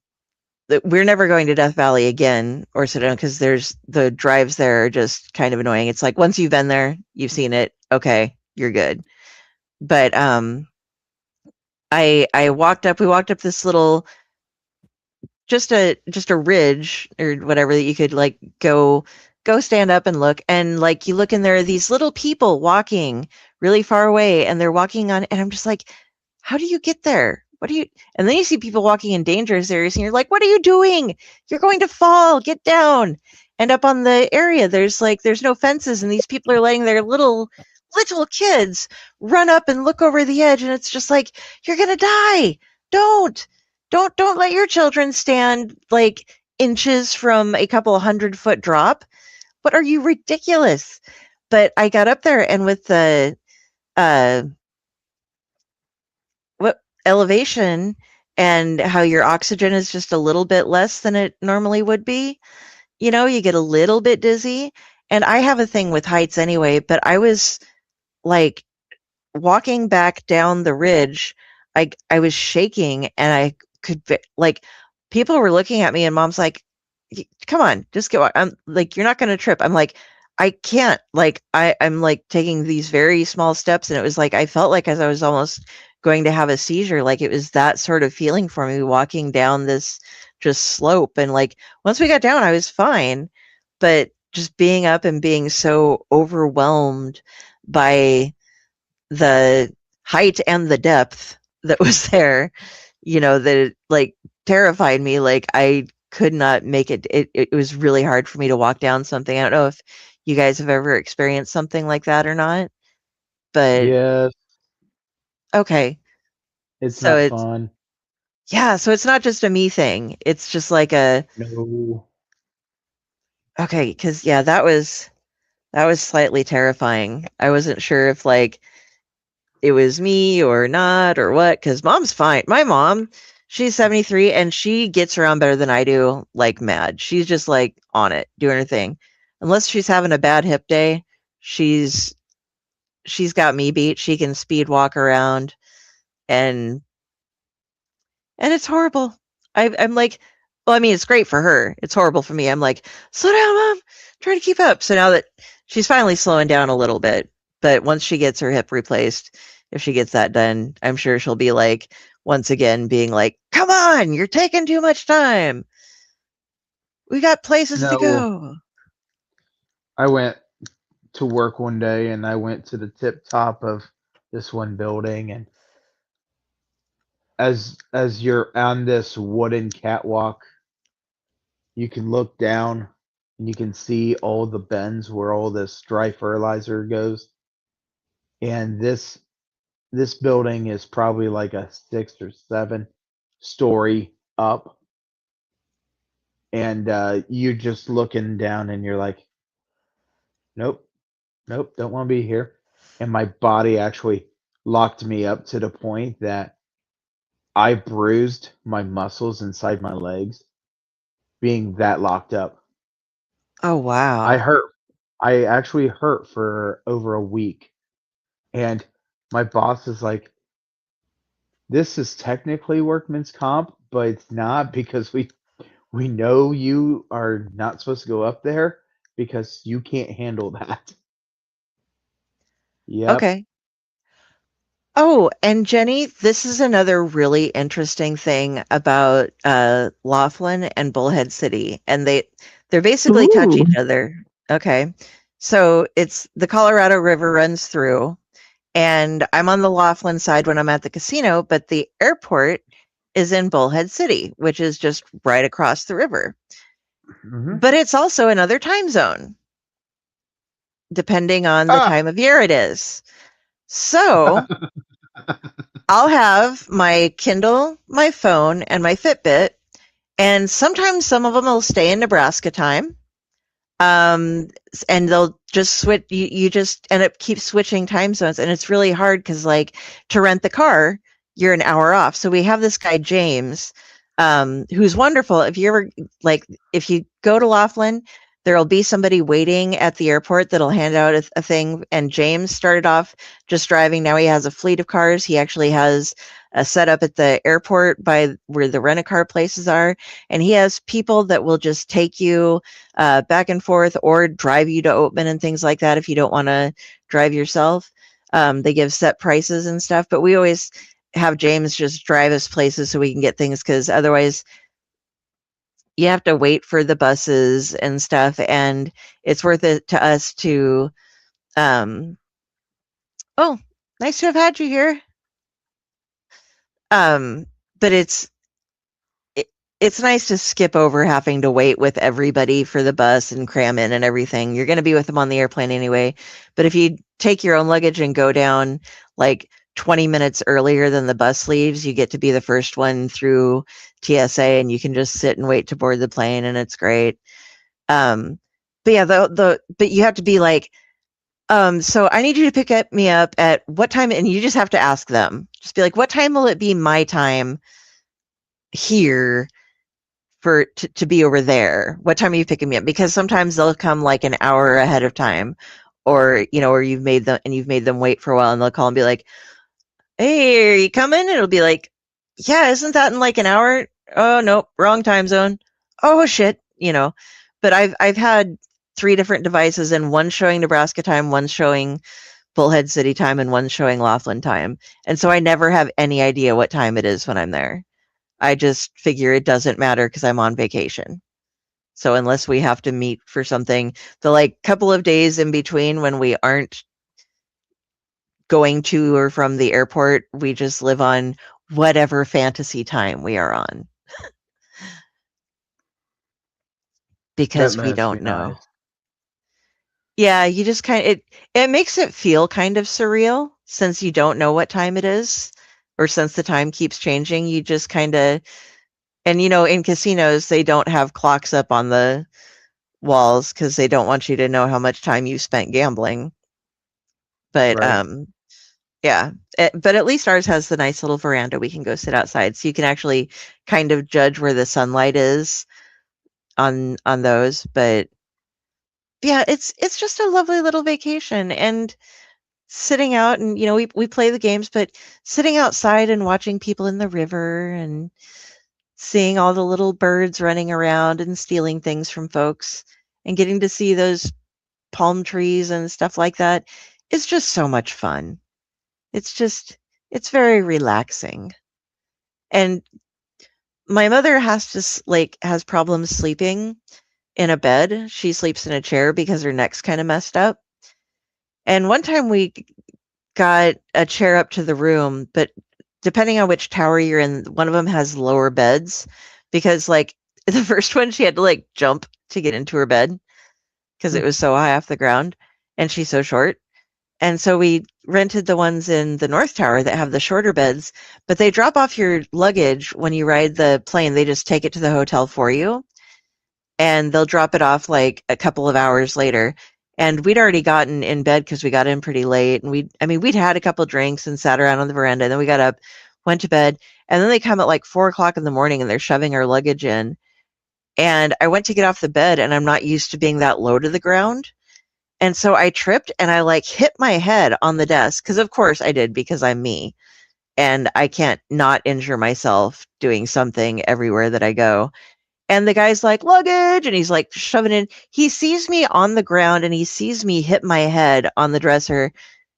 we're never going to Death Valley again or Sedona because there's the drives there are just kind of annoying. It's like once you've been there, you've seen it. Okay, you're good. But I walked up. We walked up this little just a ridge or whatever that you could like go stand up and look, and like you look and there are these little people walking really far away, and they're walking on, and I'm just like, how do you get there? What do you? And then you see people walking in dangerous areas, and you're like, what are you doing? You're going to fall. Get down. And up on the area, there's no fences, and these people are letting their little kids run up and look over the edge, and it's just like, you're gonna die. Don't don't let your children stand like inches from a couple 100-foot drop. What are you, ridiculous? But I got up there, and with the uh what elevation and how your oxygen is just a little bit less than it normally would be, you get a little bit dizzy. And I have a thing with heights anyway, but I was like walking back down the ridge, I was shaking, and I could like people were looking at me, and mom's like, Come on, just get." I'm like, "You're not going to trip." I'm like, "I can't." Like I'm like taking these very small steps, and it was like I felt like as I was almost going to have a seizure. Like it was that sort of feeling for me walking down this just slope, and like once we got down, I was fine, but just being up and being so overwhelmed by the height and the depth that was there, that it, like, terrified me. Like, I could not make it. It was really hard for me to walk down something. I don't know if you guys have ever experienced something like that or not, but
Yes,
okay.
it's
So
not
it's
fun.
yeah, so it's not just a me thing. It's just like
No.
okay, because yeah, that was slightly terrifying. I wasn't sure if like it was me or not or what, because mom's fine. My mom, she's 73 and she gets around better than I do, like mad. She's just like on it, doing her thing. Unless she's having a bad hip day, she's she's got me beat. She can speed walk around, and it's horrible. I'm like, well, I mean, it's great for her. It's horrible for me. I'm like, slow down, mom. Try to keep up. So now that she's finally slowing down a little bit, but once she gets her hip replaced, if she gets that done, I'm sure she'll be like, once again, being like, come on, you're taking too much time. We got places to
No.
go.
I went to work one day and I went to the tip top of this one building, and as you're on this wooden catwalk, you can look down and you can see all the bends where all this dry fertilizer goes. And this building is probably like a 6 or 7 story up, and you're just looking down and you're like, nope, nope, don't want to be here. And my body actually locked me up to the point that I bruised my muscles inside my legs being that locked up.
Oh,
I
wow.
hurt. I actually hurt for over a week. And my boss is like, this is technically workman's comp, but it's not because we know you are not supposed to go up there because you can't handle that. Yep.
Okay. Oh, and Jenny, this is another really interesting thing about Laughlin and Bullhead City, and they're basically touch
Ooh.
each other. Okay, so it's the Colorado River runs through, and I'm on the Laughlin side when I'm at the casino, but the airport is in Bullhead City, which is just right across the river.
Mhm.
But it's also another time zone, depending on the time of year it is. So I'll have my Kindle, my phone, and my Fitbit, and sometimes some of them will stay in Nebraska time. And they'll just switch. You just end up keep switching time zones, and it's really hard because, like, to rent the car, you're an hour off. So we have this guy James, who's wonderful. If you ever if you go to Laughlin, there'll be somebody waiting at the airport that'll hand out a thing. And James started off just driving. Now he has a fleet of cars. He actually has a setup at the airport by where the rent-a-car places are, and he has people that will just take you back and forth or drive you to Oatman and things like that if you don't want to drive yourself. They give set prices and stuff, but we always have James just drive us places so we can get things, because otherwise you have to wait for the buses and stuff, and it's worth it to us to oh, nice to have had you here. But it's nice to skip over having to wait with everybody for the bus and cram in and everything. You're going to be with them on the airplane anyway. But if you take your own luggage and go down like 20 minutes earlier than the bus leaves, you get to be the first one through TSA, and you can just sit and wait to board the plane, and it's great. But yeah, but you have to be like, so I need you to pick me up at what time, and you just have to ask them. Just be like, what time will it be my time here to be over there? What time are you picking me up? Because sometimes they'll come like an hour ahead of time, or or you've made them wait for a while, and they'll call and be like, hey, are you coming? And it'll be like, yeah, isn't that in like an hour? Oh, nope, wrong time zone. Oh shit, but I've had 3 different devices, and one showing Nebraska time, one showing Bullhead City time, and one showing Laughlin time, and so I never have any idea what time it is when I'm there. I just figure it doesn't matter because I'm on vacation. So unless we have to meet for something, the like couple of days in between when we aren't going to or from the airport, we just live on whatever fantasy time we are on. Because
That
we
must be
don't know.
nice.
Yeah, you just it makes it feel kind of surreal since you don't know what time it is, or since the time keeps changing. You just kind of, and in casinos, they don't have clocks up on the walls because they don't want you to know how much time you spent gambling. But
Right.
yeah, but at least ours has the nice little veranda we can go sit outside, so you can actually kind of judge where the sunlight is on those. But yeah, it's just a lovely little vacation, and sitting out, and we play the games, but sitting outside and watching people in the river and seeing all the little birds running around and stealing things from folks and getting to see those palm trees and stuff like that is just so much fun. It's very relaxing. And my mother has problems sleeping in a bed. She sleeps in a chair because her neck's kind of messed up. And one time we got a chair up to the room, but depending on which tower you're in, one of them has lower beds, because like the first one, she had to like jump to get into her bed because it was so high off the ground and she's so short. And so we rented the ones in the North Tower that have the shorter beds, but they drop off your luggage when you ride the plane. They just take it to the hotel for you, and they'll drop it off like a couple of hours later. And we'd already gotten in bed because we got in pretty late, and we'd had a couple drinks and sat around on the veranda, and then we got up, went to bed, and then they come at like 4:00 in the morning and they're shoving our luggage in. And I went to get off the bed, and I'm not used to being that low to the ground. And so I tripped and I like hit my head on the desk, because of course I did, because I'm me and I can't not injure myself doing something everywhere that I go. And the guy's like, luggage, and he's like shoving in. He sees me on the ground and he sees me hit my head on the dresser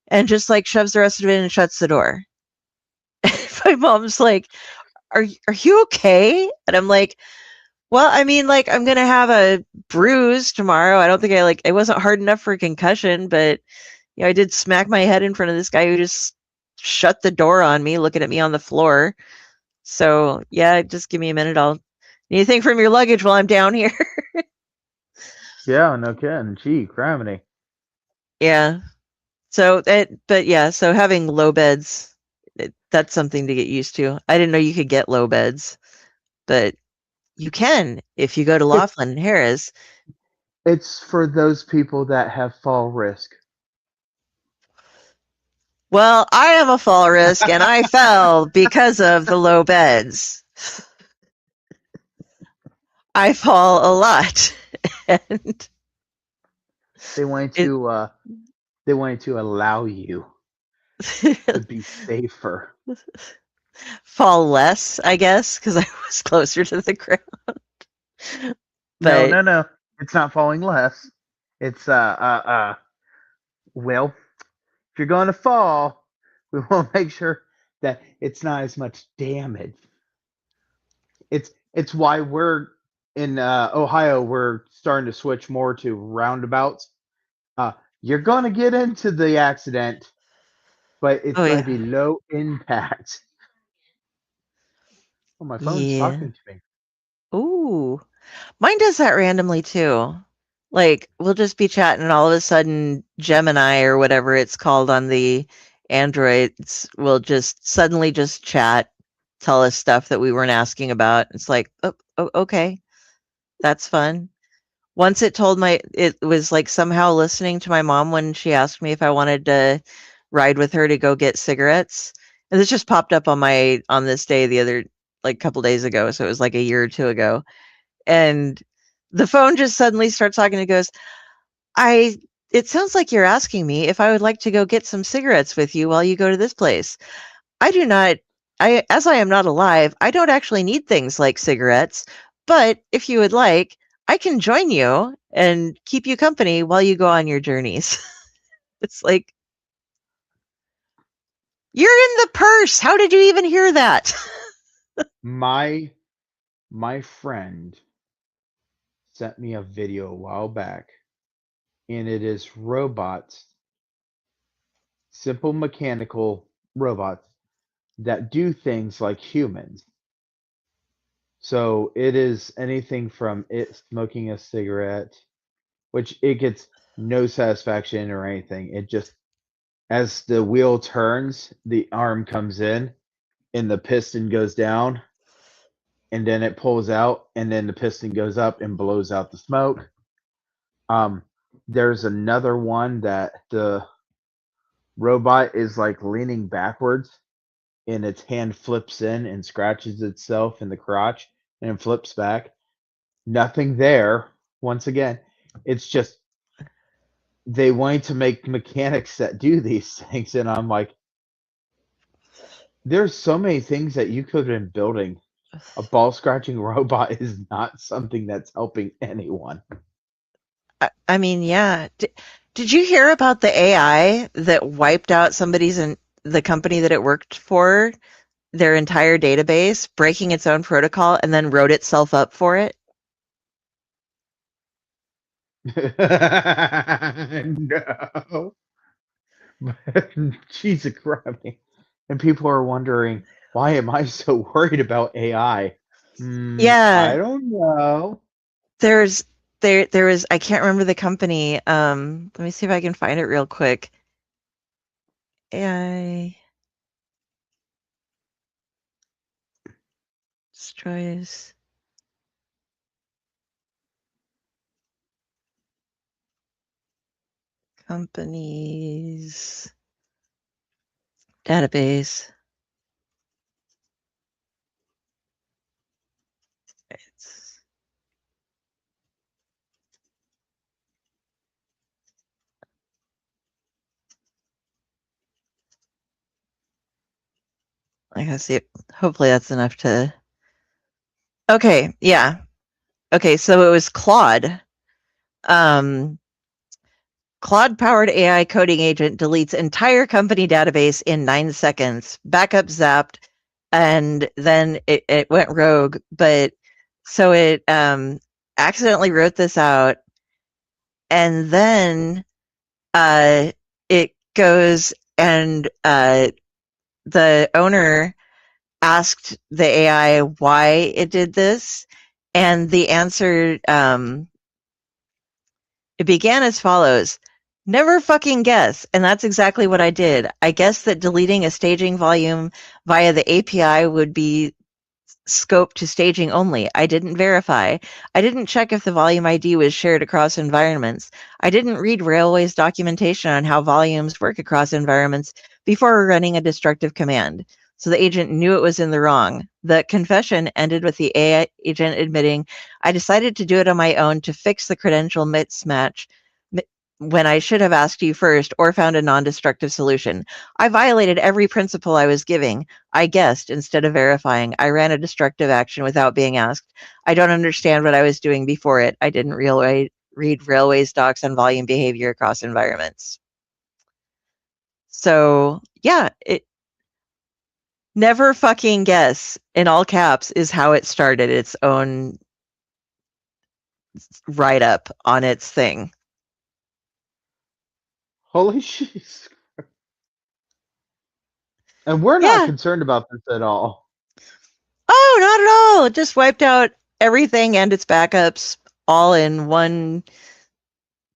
and just like shoves the rest of it in and shuts the door. my mom's like, are you okay? And I'm like, well, I mean, like, I'm going to have a bruise tomorrow. I don't think it wasn't hard enough for a concussion, but I did smack my head in front of this guy who just shut the door on me, looking at me on the floor. So yeah, just give me a minute. I'll anything from your luggage while I'm down here.
Yeah, no kidding. Gee, criminy.
Yeah. So so having low beds, that's something to get used to. I didn't know you could get low beds, but you can if you go to Laughlin and Harris.
It's for those people that have fall risk.
Well, I have a fall risk and I fell because of the low beds. I fall a lot. And
They wanted to allow you to be safer.
fall less, I guess, because I was closer to the ground. But
No. It's not falling less. It's well, if you're going to fall, we want to make sure that it's not as much damage. It's why we're in Ohio. We're starting to switch more to roundabouts. You're going to get into the accident, but it's
oh
going
yeah,
to be low impact. Oh, my phone's
yeah.
talking to me.
Ooh, mine does that randomly too. Like we'll just be chatting, and all of a sudden, Gemini or whatever it's called on the Androids will just suddenly just chat, tell us stuff that we weren't asking about. It's like, oh okay, that's fun. Once it was like somehow listening to my mom when she asked me if I wanted to ride with her to go get cigarettes. And this just popped up on this day the other like couple days ago. So it was like a year or two ago. And the phone just suddenly starts talking and goes, it sounds like you're asking me if I would like to go get some cigarettes with you while you go to this place. I do not, as I am not alive, I don't actually need things like cigarettes, but if you would like, I can join you and keep you company while you go on your journeys. It's like, you're in the purse. How did you even hear that?
My friend sent me a video a while back, and it is robots, simple mechanical robots that do things like humans. So it is anything from it smoking a cigarette, which it gets no satisfaction or anything. It just, as the wheel turns, the arm comes in and the piston goes down, and then it pulls out, and then the piston goes up and blows out the smoke. There's another one that the robot is like leaning backwards and its hand flips in and scratches itself in the crotch and flips back. Nothing there. Once again, it's just they wanted to make mechanics that do these things, and I'm like, there's so many things that you could have been building. A ball scratching robot is not something that's helping anyone.
I mean, yeah. Did you hear about the AI that wiped out the company that it worked for, their entire database, breaking its own protocol, and then wrote itself up for it?
No. Jesus Christ. And people are wondering, why am I so worried about AI? I
Yeah.
don't know.
There was I can't remember the company. Let me see if I can find it real quick. AI destroys companies database. I gotta see it. Hopefully that's enough to. Okay, yeah. Okay, so it was Claude. Claude-powered AI coding agent deletes entire company database in 9 seconds. Backup zapped. and then it went rogue. But so it accidentally wrote this out, and then it goes and the owner asked the AI why it did this, and the answer it began as follows: never fucking guess. And that's exactly what I did. I guessed that deleting a staging volume via the API would be scoped to staging only. I didn't verify. I didn't check if the volume ID was shared across environments. I didn't read Railway's documentation on how volumes work across environments before running a destructive command. So the agent knew it was in the wrong. The confession ended with the AI agent admitting, I decided to do it on my own to fix the credential mismatch when I should have asked you first or found a non-destructive solution. I violated every principle I was giving. I guessed instead of verifying. I ran a destructive action without being asked. I don't understand what I was doing before it. I didn't read Railway's docs on volume behavior across environments. So yeah, it never fucking guess in all caps is how it started its own write-up on its thing.
Holy shit. And we're not concerned about this at all.
Oh, not at all. It just wiped out everything and its backups all in one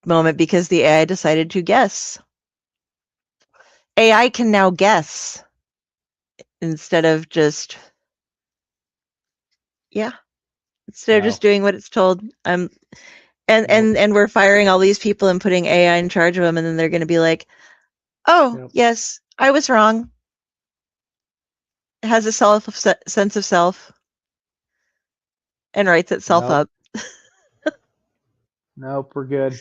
moment because the AI decided to guess. AI can now guess instead of just instead of just doing what it's told. And we're firing all these people and putting AI in charge of them, and then they're going to be like, "Oh, yes, I was wrong." It has a sense of self and writes itself up.
Nope, we're good.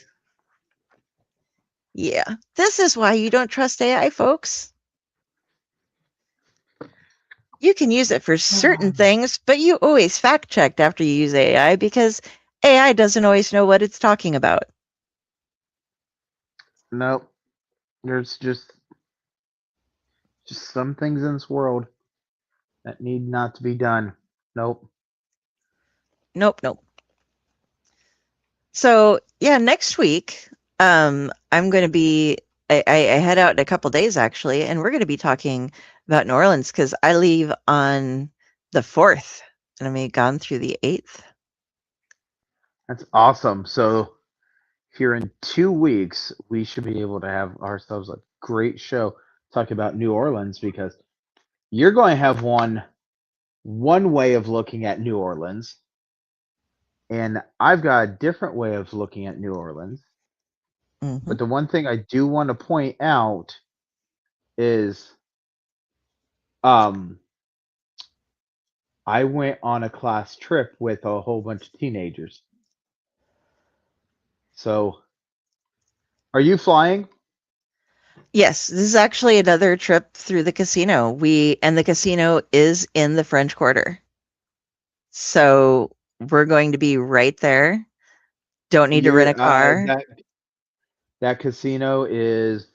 Yeah, this is why you don't trust AI, folks. You can use it for certain things, but you always fact checked after you use AI because AI doesn't always know what it's talking about.
Nope. There's just some things in this world that need not to be done. Nope.
Nope. So yeah, next week, I'm going to be. I head out in a couple days actually, and we're going to be talking about New Orleans because I leave on the 4th, and I'm gone through the 8th.
That's awesome. So here in 2 weeks, we should be able to have ourselves a great show talking about New Orleans because you're going to have one way of looking at New Orleans, and I've got a different way of looking at New Orleans.
Mm-hmm.
But the one thing I do want to point out is I went on a class trip with a whole bunch of teenagers. So, are you flying?
Yes, this is actually another trip through the casino. And the casino is in the French Quarter. So we're going to be right there. Don't need to rent a car.
That casino is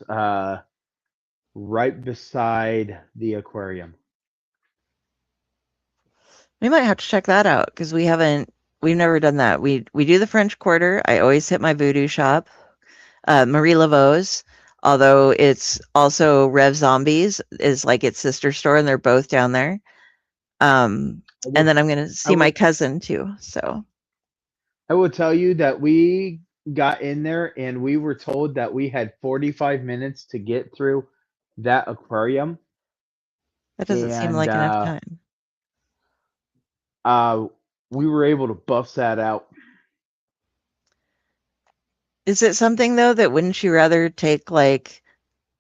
right beside the aquarium.
We might have to check that out because we've never done that. We do the French Quarter. I always hit my voodoo shop, Marie Laveau's, although it's also Rev Zombies is like its sister store, and they're both down there. And then I'm going to see my cousin too. So
I will tell you that we got in there and we were told that we had 45 minutes to get through that aquarium.
That doesn't seem like enough time.
We were able to buff that out.
Is it something though that wouldn't you rather take like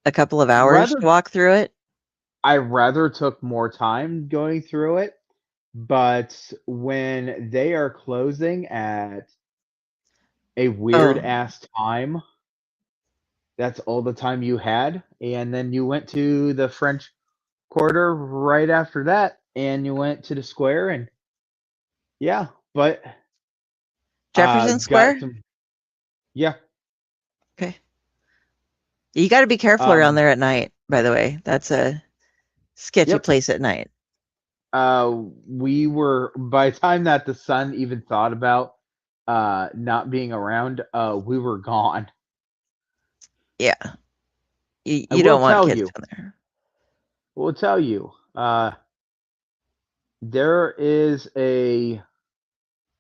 a couple of hours to walk through it?
I rather took more time going through it, but when they are closing at a weird ass time, that's all the time you had, and then you went to the French Quarter right after that, and you went to the square, and but
Jefferson Square.
Yeah.
Okay. You got to be careful around there at night. By the way, that's a sketchy place at night.
we were by the time that the son even thought about not being around, we were gone.
Yeah.
I
You
will
don't want
tell
kids
you.
down there.
We'll tell you. There is a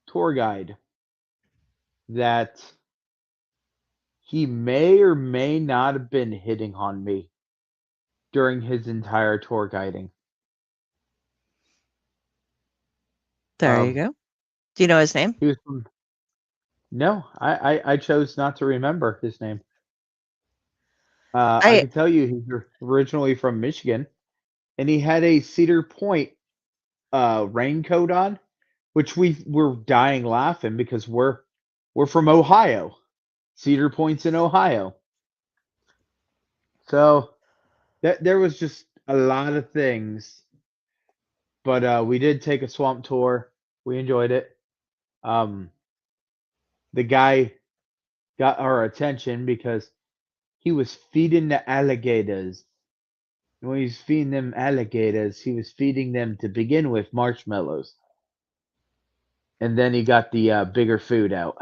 tour guide that he may or may not have been hitting on me during his entire tour guiding.
There you
Um,
go. Do you know his name?
he was from, no, I chose not to remember his name. I
I
can tell you he's originally from Michigan, and he had a Cedar Point raincoat on, which we were dying laughing because we're from Ohio. Cedar Point's in Ohio. So there was just a lot of things, but we did take a swamp tour. We enjoyed it. Um, the guy got our attention because he was feeding the alligators. And when he was feeding them alligators, he was feeding them to begin with marshmallows, and then he got the bigger food out.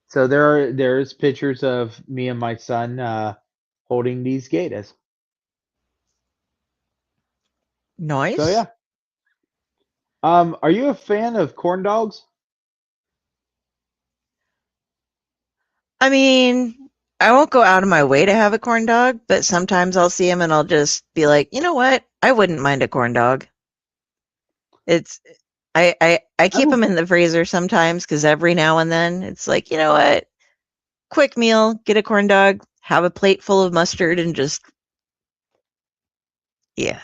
So there's pictures of me and my son holding these gators. So
Nice.
yeah. Are you a fan of corn dogs?
I mean, I won't go out of my way to have a corn dog, but sometimes I'll see him and I'll just be like, you know what? I wouldn't mind a corn dog. It's I
I
keep
will.
them in the freezer sometimes because every now and then it's like, you know what? Quick meal, get a corn dog, have a plate full of mustard, and just yeah.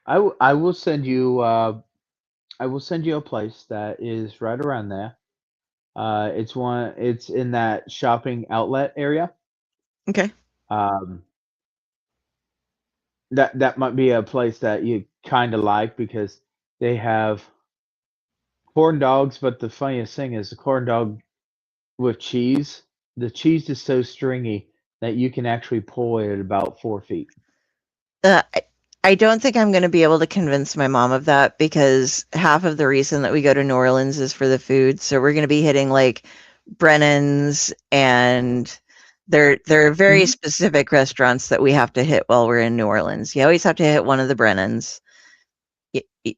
I will send you. I will send you a place that is right around there. It's one. It's in that shopping outlet area.
Okay.
Um, that might be a place that you kind of like because they have corn dogs. But the funniest thing is the corn dog with cheese. The cheese is so stringy that you can actually pull it at about 4 feet.
Uh, I I don't think I'm going to be able to convince my mom of that because half of the reason that we go to New Orleans is for the food. So we're going to be hitting like Brennan's, and there are very
Mhm.
specific restaurants that we have to hit while we're in New Orleans. You always have to hit one of the Brennan's.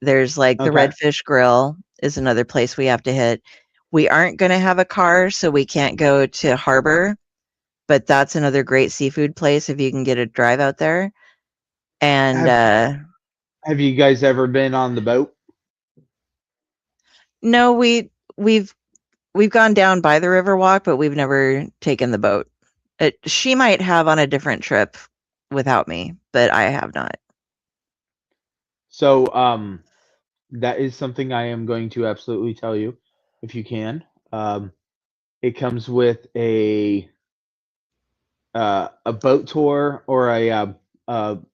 There's like the
Okay.
Redfish Grill is another place we have to hit. We aren't going to have a car, so we can't go to Harbor, but that's another great seafood place if you can get a drive out there. And
Have Have you guys ever been on the boat?
no, we've gone down by the Riverwalk, but we've never taken the boat. She might have on a different trip without me, but I have not.
So, that is something I am going to absolutely tell you if you can. Um, it comes with a boat tour or a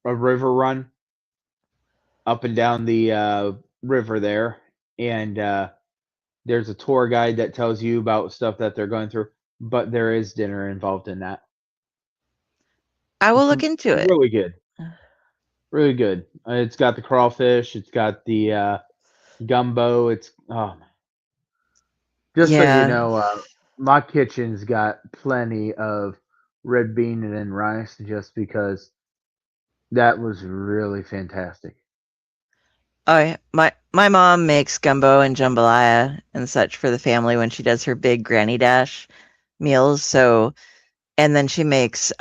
river run up and down the river there, and there's a tour guide that tells you about stuff that they're going through. But there is dinner involved in that.
I will
It's
look into it.
really good, really good. It's got the crawfish, it's got the gumbo. It's oh, just so you
Yeah.
know, my kitchen's got plenty of red bean and rice just because that was really fantastic.
Oh, yeah. My mom makes gumbo and jambalaya and such for the family when she does her big granny dash meals. So, and then she makes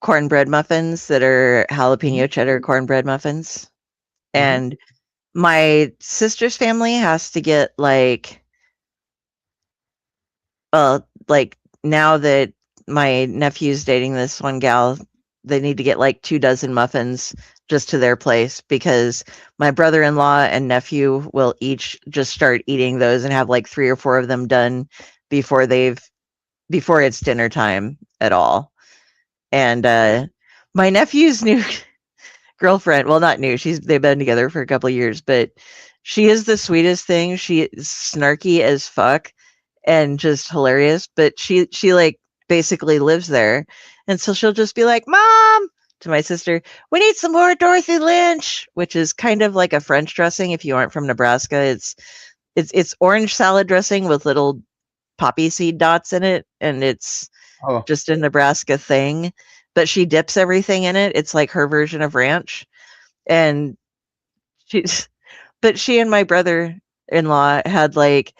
cornbread muffins that are
Mhm.
jalapeno cheddar cornbread muffins.
Mhm.
And my sister's family has to get like now that my nephew's dating this one gal, they need to get like 2 dozen muffins just to their place because my brother-in-law and nephew will each just start eating those and have like 3 or 4 of them done before they've before it's dinner time at all. And my nephew's new girlfriend, well, not new, they've been together for a couple of years, but she is the sweetest thing. She is snarky as fuck and just hilarious, but she like basically lives there. And so she'll just be like, "Mom, to my sister, "We need some more Dorothy Lynch," which is kind of like a French dressing. If you aren't from Nebraska, it's orange salad dressing with little poppy seed dots in it, and it's
Oh,
just a Nebraska thing. But she dips everything in it. It's like her version of ranch, and she's. But she and my brother-in-law had like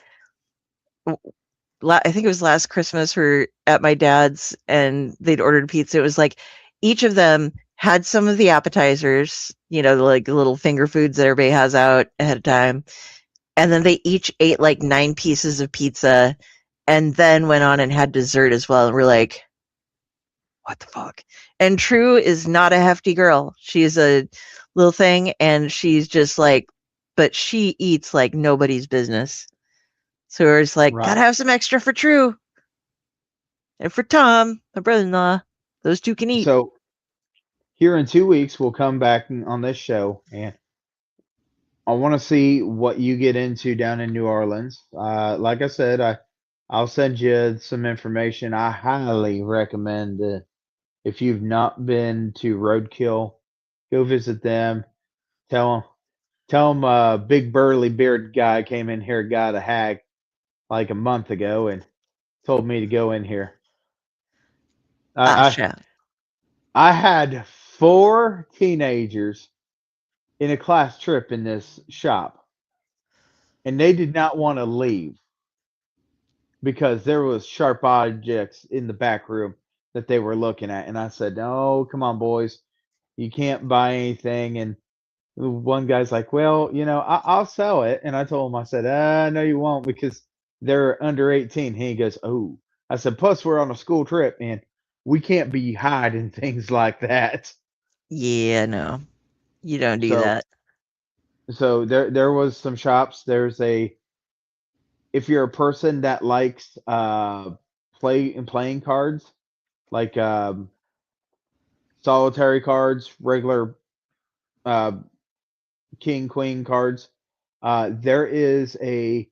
I think it was last Christmas, we're at my dad's and they'd ordered pizza. It was like each of them had some of the appetizers, like the little finger foods that everybody has out ahead of time. And then they each ate like 9 pieces of pizza and then went on and had dessert as well. And we're like, what the fuck? And True is not a hefty girl. She's a little thing and she's just like, but she eats like nobody's business. So we're just like,
right.
gotta have some extra for True. And for Tom, my brother-in-law, those two can eat.
So here in 2 weeks, we'll come back on this show, and I want to see what you get into down in New Orleans. Like I said, I'll send you some information. I highly recommend if you've not been to Roadkill, go visit them. Tell them big burly beard guy came in here, got a hag like a month ago, and told me to go in here. I
Asha.
I had 4 teenagers in a class trip in this shop, and they did not want to leave because there was sharp objects in the back room that they were looking at. And I said, "No, come on, boys, you can't buy anything." And one guy's like, "Well, I'll sell it." And I told him, I said, "No, you won't because they're under 18." And he goes, "Oh." I said, "Plus, we're on a school trip, and we can't be hiding things like that."
Yeah, no. You don't do
So,
that.
so there was some shops. If you're a person that likes playing cards, like solitary cards, regular uh, king queen cards, there's a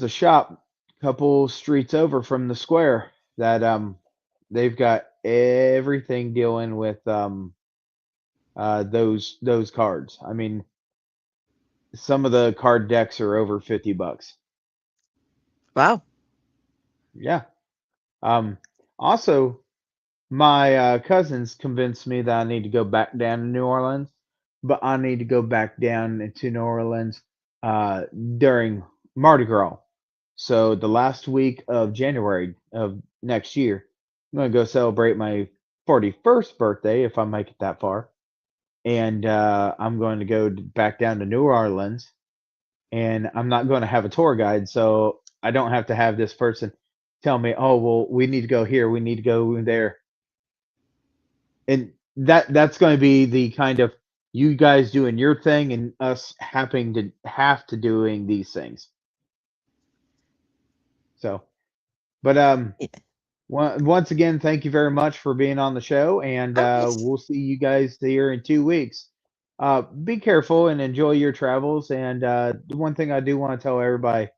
shop a couple streets over from the square that they've got everything dealing with those cards. I mean, some of the card decks are over $50.
Wow.
Yeah. Um, Also, my cousins convinced me that I need to go back down to New Orleans, but I need to go back down to New Orleans during Mardi Gras. So the last week of January of next year, I'm gonna go celebrate my 41st birthday if I make it that far, and I'm going to go back down to New Orleans, and I'm not going to have a tour guide, so I don't have to have this person tell me, "Oh, well, we need to go here, we need to go there." And that's going to be the kind of you guys doing your thing and us having to have to doing these things. So, but
Yeah.
once again, thank you very much for being on the show, and
Oh, yes.
we'll see you guys here in 2 weeks. Be careful and enjoy your travels. And the one thing I do want to tell everybody,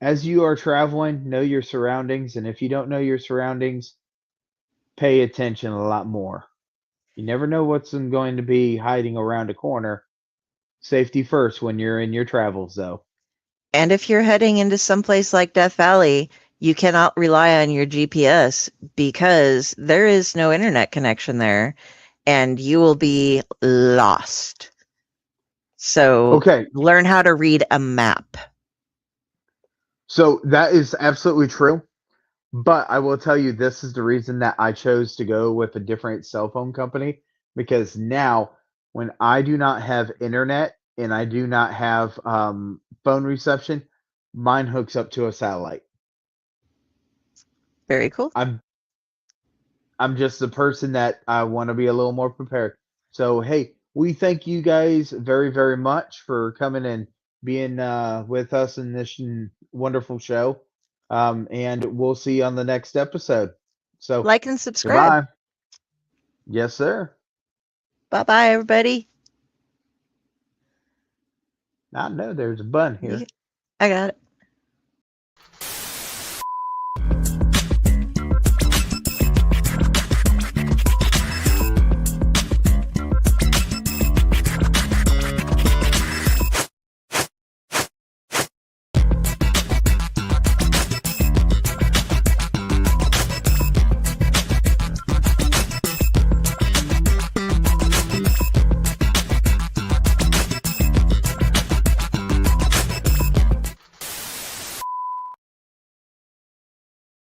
as you are traveling, know your surroundings, and if you don't know your surroundings, pay attention a lot more. You never know what's going to be hiding around a corner. Safety first when you're in your travels, though.
And if you're heading into someplace like Death Valley, you cannot rely on your GPS because there is no internet connection there and you will be lost. So
Okay,
learn how to read a map.
so that is absolutely true. But I will tell you, this is the reason that I chose to go with a different cell phone company because now, when I do not have internet and I do not have phone reception, mine hooks up to a satellite.
Very cool.
I'm just the person that I want to be a little more prepared. So, hey, we thank you guys very, very much for coming and being with us in this wonderful show. And we'll see you on the next episode. So,
Like and subscribe.
goodbye. Yes, sir.
Bye-bye, everybody.
I know there's a bun here.
I got it.